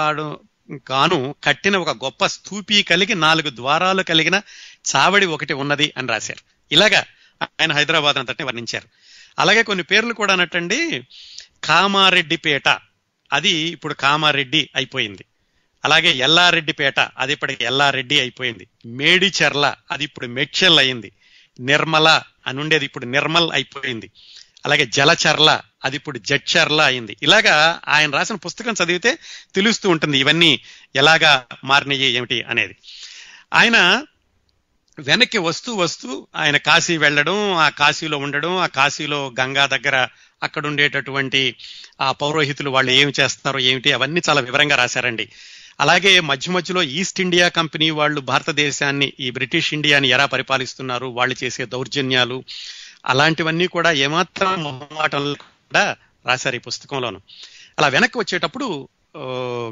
Speaker 1: గాను కట్టిన ఒక గొప్ప స్తూపీ కలిగి 4 ద్వారాలు కలిగిన చావడి ఒకటి ఉన్నది అని రాశారు. ఇలాగా ఆయన హైదరాబాద్ అంతటిని వర్ణించారు. అలాగే కొన్ని పేర్లు కూడా అన్నట్టండి, కామారెడ్డిపేట అది ఇప్పుడు కామారెడ్డి అయిపోయింది. అలాగే ఎల్లారెడ్డిపేట అది ఇప్పటికి ఎల్లారెడ్డి అయిపోయింది. మేడిచెర్ల అది ఇప్పుడు మెడ్చెల్ అయింది. నిర్మల అని ఉండేది ఇప్పుడు నిర్మల్ అయిపోయింది. అలాగే జలచర్ల అది ఇప్పుడు జడ్చర్ల అయింది. ఇలాగా ఆయన రాసిన పుస్తకం చదివితే తెలుస్తూ ఉంటుంది ఇవన్నీ ఎలాగా మారినయ్యి ఏమిటి అనేది. ఆయన వెనక్కి వస్తూ వస్తూ ఆయన కాశీ వెళ్ళడం, ఆ కాశీలో ఉండడం, ఆ కాశీలో గంగా దగ్గర అక్కడ ఉండేటటువంటి ఆ పౌరోహితులు వాళ్ళు ఏమి చేస్తారో ఏమిటి అవన్నీ చాలా వివరంగా రాశారండి. అలాగే మధ్య మధ్యలో ఈస్ట్ ఇండియా కంపెనీ వాళ్ళు భారతదేశాన్ని, ఈ బ్రిటిష్ ఇండియాని ఎలా పరిపాలిస్తున్నారు, వాళ్ళు చేసే దౌర్జన్యాలు అలాంటివన్నీ కూడా ఏమాత్రం మొహమాటం కూడా రాశారు ఈ పుస్తకంలోను. అలా వెనక్కి వచ్చేటప్పుడు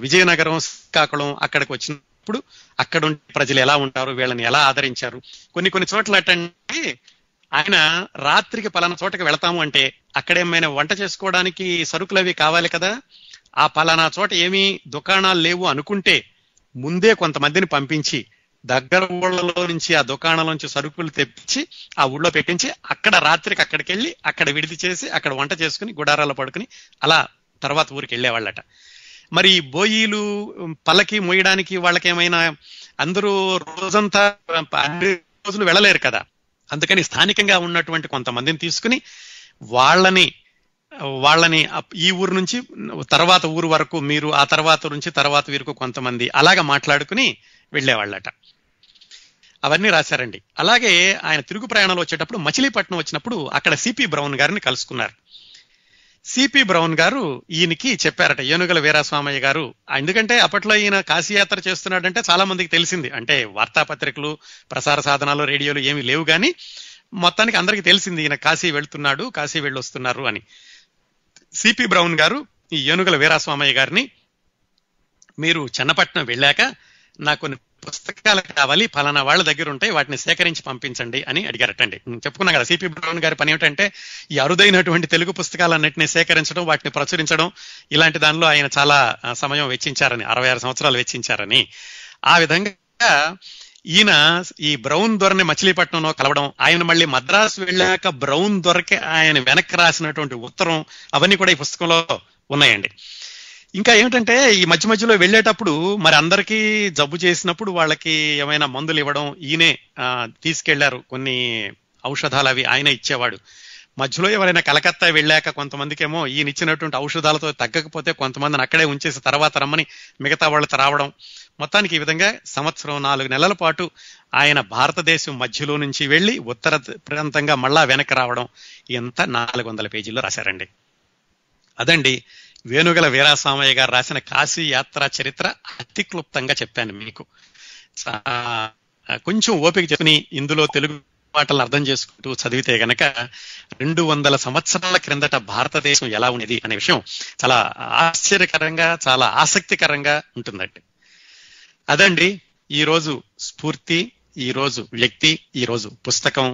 Speaker 1: విజయనగరం, శ్రీకాకుళం అక్కడికి వచ్చినప్పుడు అక్కడ ప్రజలు ఎలా ఉంటారు, వీళ్ళని ఎలా ఆదరించారు, కొన్ని చోట్ల అంటే ఆయన రాత్రికి పలానా చోటకి వెళతాము అంటే అక్కడేమైనా వంట చేసుకోవడానికి సరుకులు అవి కావాలి కదా, ఆ పలానా చోట ఏమీ దుకాణాలు లేవు అనుకుంటే ముందే కొంతమందిని పంపించి దగ్గర ఊళ్ళలో నుంచి ఆ దుకాణాల నుంచి సరుకులు తెప్పించి ఆ ఊళ్ళో పెట్టించి అక్కడ రాత్రికి అక్కడికి వెళ్ళి అక్కడ విడిది చేసి అక్కడ వంట చేసుకుని గుడారాల్లో పడుకుని అలా తర్వాత ఊరికి వెళ్ళేవాళ్ళట. మరి బోయీలు పల్లకి మోయడానికి వాళ్ళకేమైనా అందరూ రోజంతా అన్ని రోజులు వెళ్ళలేరు కదా, అందుకని స్థానికంగా ఉన్నటువంటి కొంతమందిని తీసుకుని వాళ్ళని ఈ ఊరు నుంచి తర్వాత ఊరు వరకు మీరు, ఆ తర్వాత నుంచి తర్వాత వీరికి కొంతమంది అలాగా మాట్లాడుకుని వెళ్ళేవాళ్ళట. అవన్నీ రాశారండి. అలాగే ఆయన తిరుగు ప్రయాణంలో వచ్చేటప్పుడు మచిలీపట్నం వచ్చినప్పుడు అక్కడ సిపి బ్రౌన్ గారిని కలుసుకున్నారు. సిపి బ్రౌన్ గారు ఈయనకి చెప్పారట, ఏనుగల వీరాస్వామయ్య గారు, ఎందుకంటే అప్పట్లో ఈయన కాశీయాత్ర చేస్తున్నాడంటే చాలా మందికి తెలిసింది, అంటే వార్తాపత్రికలు, ప్రసార సాధనాలు, రేడియోలు ఏమీ లేవు, కానీ మొత్తానికి అందరికీ తెలిసింది ఈయన కాశీ వెళ్తున్నాడు, కాశీ వెళ్ళొస్తున్నారు అని. సిపి బ్రౌన్ గారు ఈ ఏనుగల వీరాస్వామయ్య గారిని, మీరు చెన్నపట్నం వెళ్ళాక నాకు కొన్ని పుస్తకాలు కావాలి, ఫలానా వాళ్ళ దగ్గర ఉంటాయి, వాటిని సేకరించి పంపించండి అని అడిగారటండి. చెప్పుకున్నాం కదా, సిపి బ్రౌన్ గారి పని ఏమిటంటే ఈ అరుదైనటువంటి తెలుగు పుస్తకాలన్నింటినీ సేకరించడం, వాటిని ప్రచురించడం, ఇలాంటి దానిలో ఆయన చాలా సమయం వెచ్చించారని, 66 సంవత్సరాలు వెచ్చించారని. ఆ విధంగా ఈయన ఈ బ్రౌన్ దొరని మచిలీపట్నంలో కలవడం, ఆయన మళ్ళీ మద్రాసు వెళ్ళాక బ్రౌన్ దొరకి ఆయన వెనక్కి రాసినటువంటి ఉత్తరం, అవన్నీ కూడా ఈ పుస్తకంలో ఉన్నాయండి. ఇంకా ఏమిటంటే ఈ మధ్య మధ్యలో వెళ్ళేటప్పుడు మరి అందరికీ జబ్బు చేసినప్పుడు వాళ్ళకి ఏమైనా మందులు ఇవ్వడం, ఈయనే తీసుకెళ్లారు, కొన్ని ఔషధాలు అవి ఆయన ఇచ్చేవాడు. మధ్యలో ఎవరైనా కలకత్తా వెళ్ళాక కొంతమందికి ఏమో ఈయన ఇచ్చినటువంటి ఔషధాలతో తగ్గకపోతే కొంతమందిని అక్కడే ఉంచేసి తర్వాత రమ్మని మిగతా వాళ్ళతో రావడం. మొత్తానికి ఈ విధంగా సంవత్సరం 4 నెలల పాటు ఆయన భారతదేశం మధ్యలో నుంచి వెళ్లి ఉత్తర ప్రాంతంగా మళ్ళా వెనక్కి రావడం, ఎంత 400 పేజీల్లో రాశారండి. అదండి వేణుగల వీరాస్వామయ్య గారు రాసిన కాశీ యాత్రా చరిత్ర. అతి క్లుప్తంగా చెప్పాను మీకు. కొంచెం ఓపిక చెప్పని ఇందులో తెలుగు మాటలను అర్థం చేసుకుంటూ చదివితే గనక 200 సంవత్సరాల క్రిందట భారతదేశం ఎలా ఉండేది అనే విషయం చాలా ఆశ్చర్యకరంగా, చాలా ఆసక్తికరంగా ఉంటుందండి. అదండి ఈరోజు స్ఫూర్తి, ఈరోజు వ్యక్తి, ఈరోజు పుస్తకం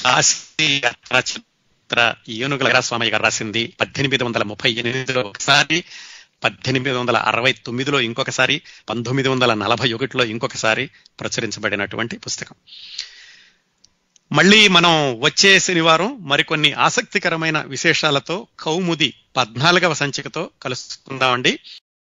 Speaker 1: కాశీ యాత్రా చరిత్ర. ఏనుగల వీరాస్వామయ్య గారు రాసింది 1838లో ఒకసారి, 1869లో ఇంకొకసారి, 1941లో ఇంకొకసారి ప్రచురించబడినటువంటి పుస్తకం. మళ్ళీ మనం వచ్చే శనివారం మరికొన్ని ఆసక్తికరమైన విశేషాలతో కౌముది 14వ సంచికతో కలుసుకుందామండి.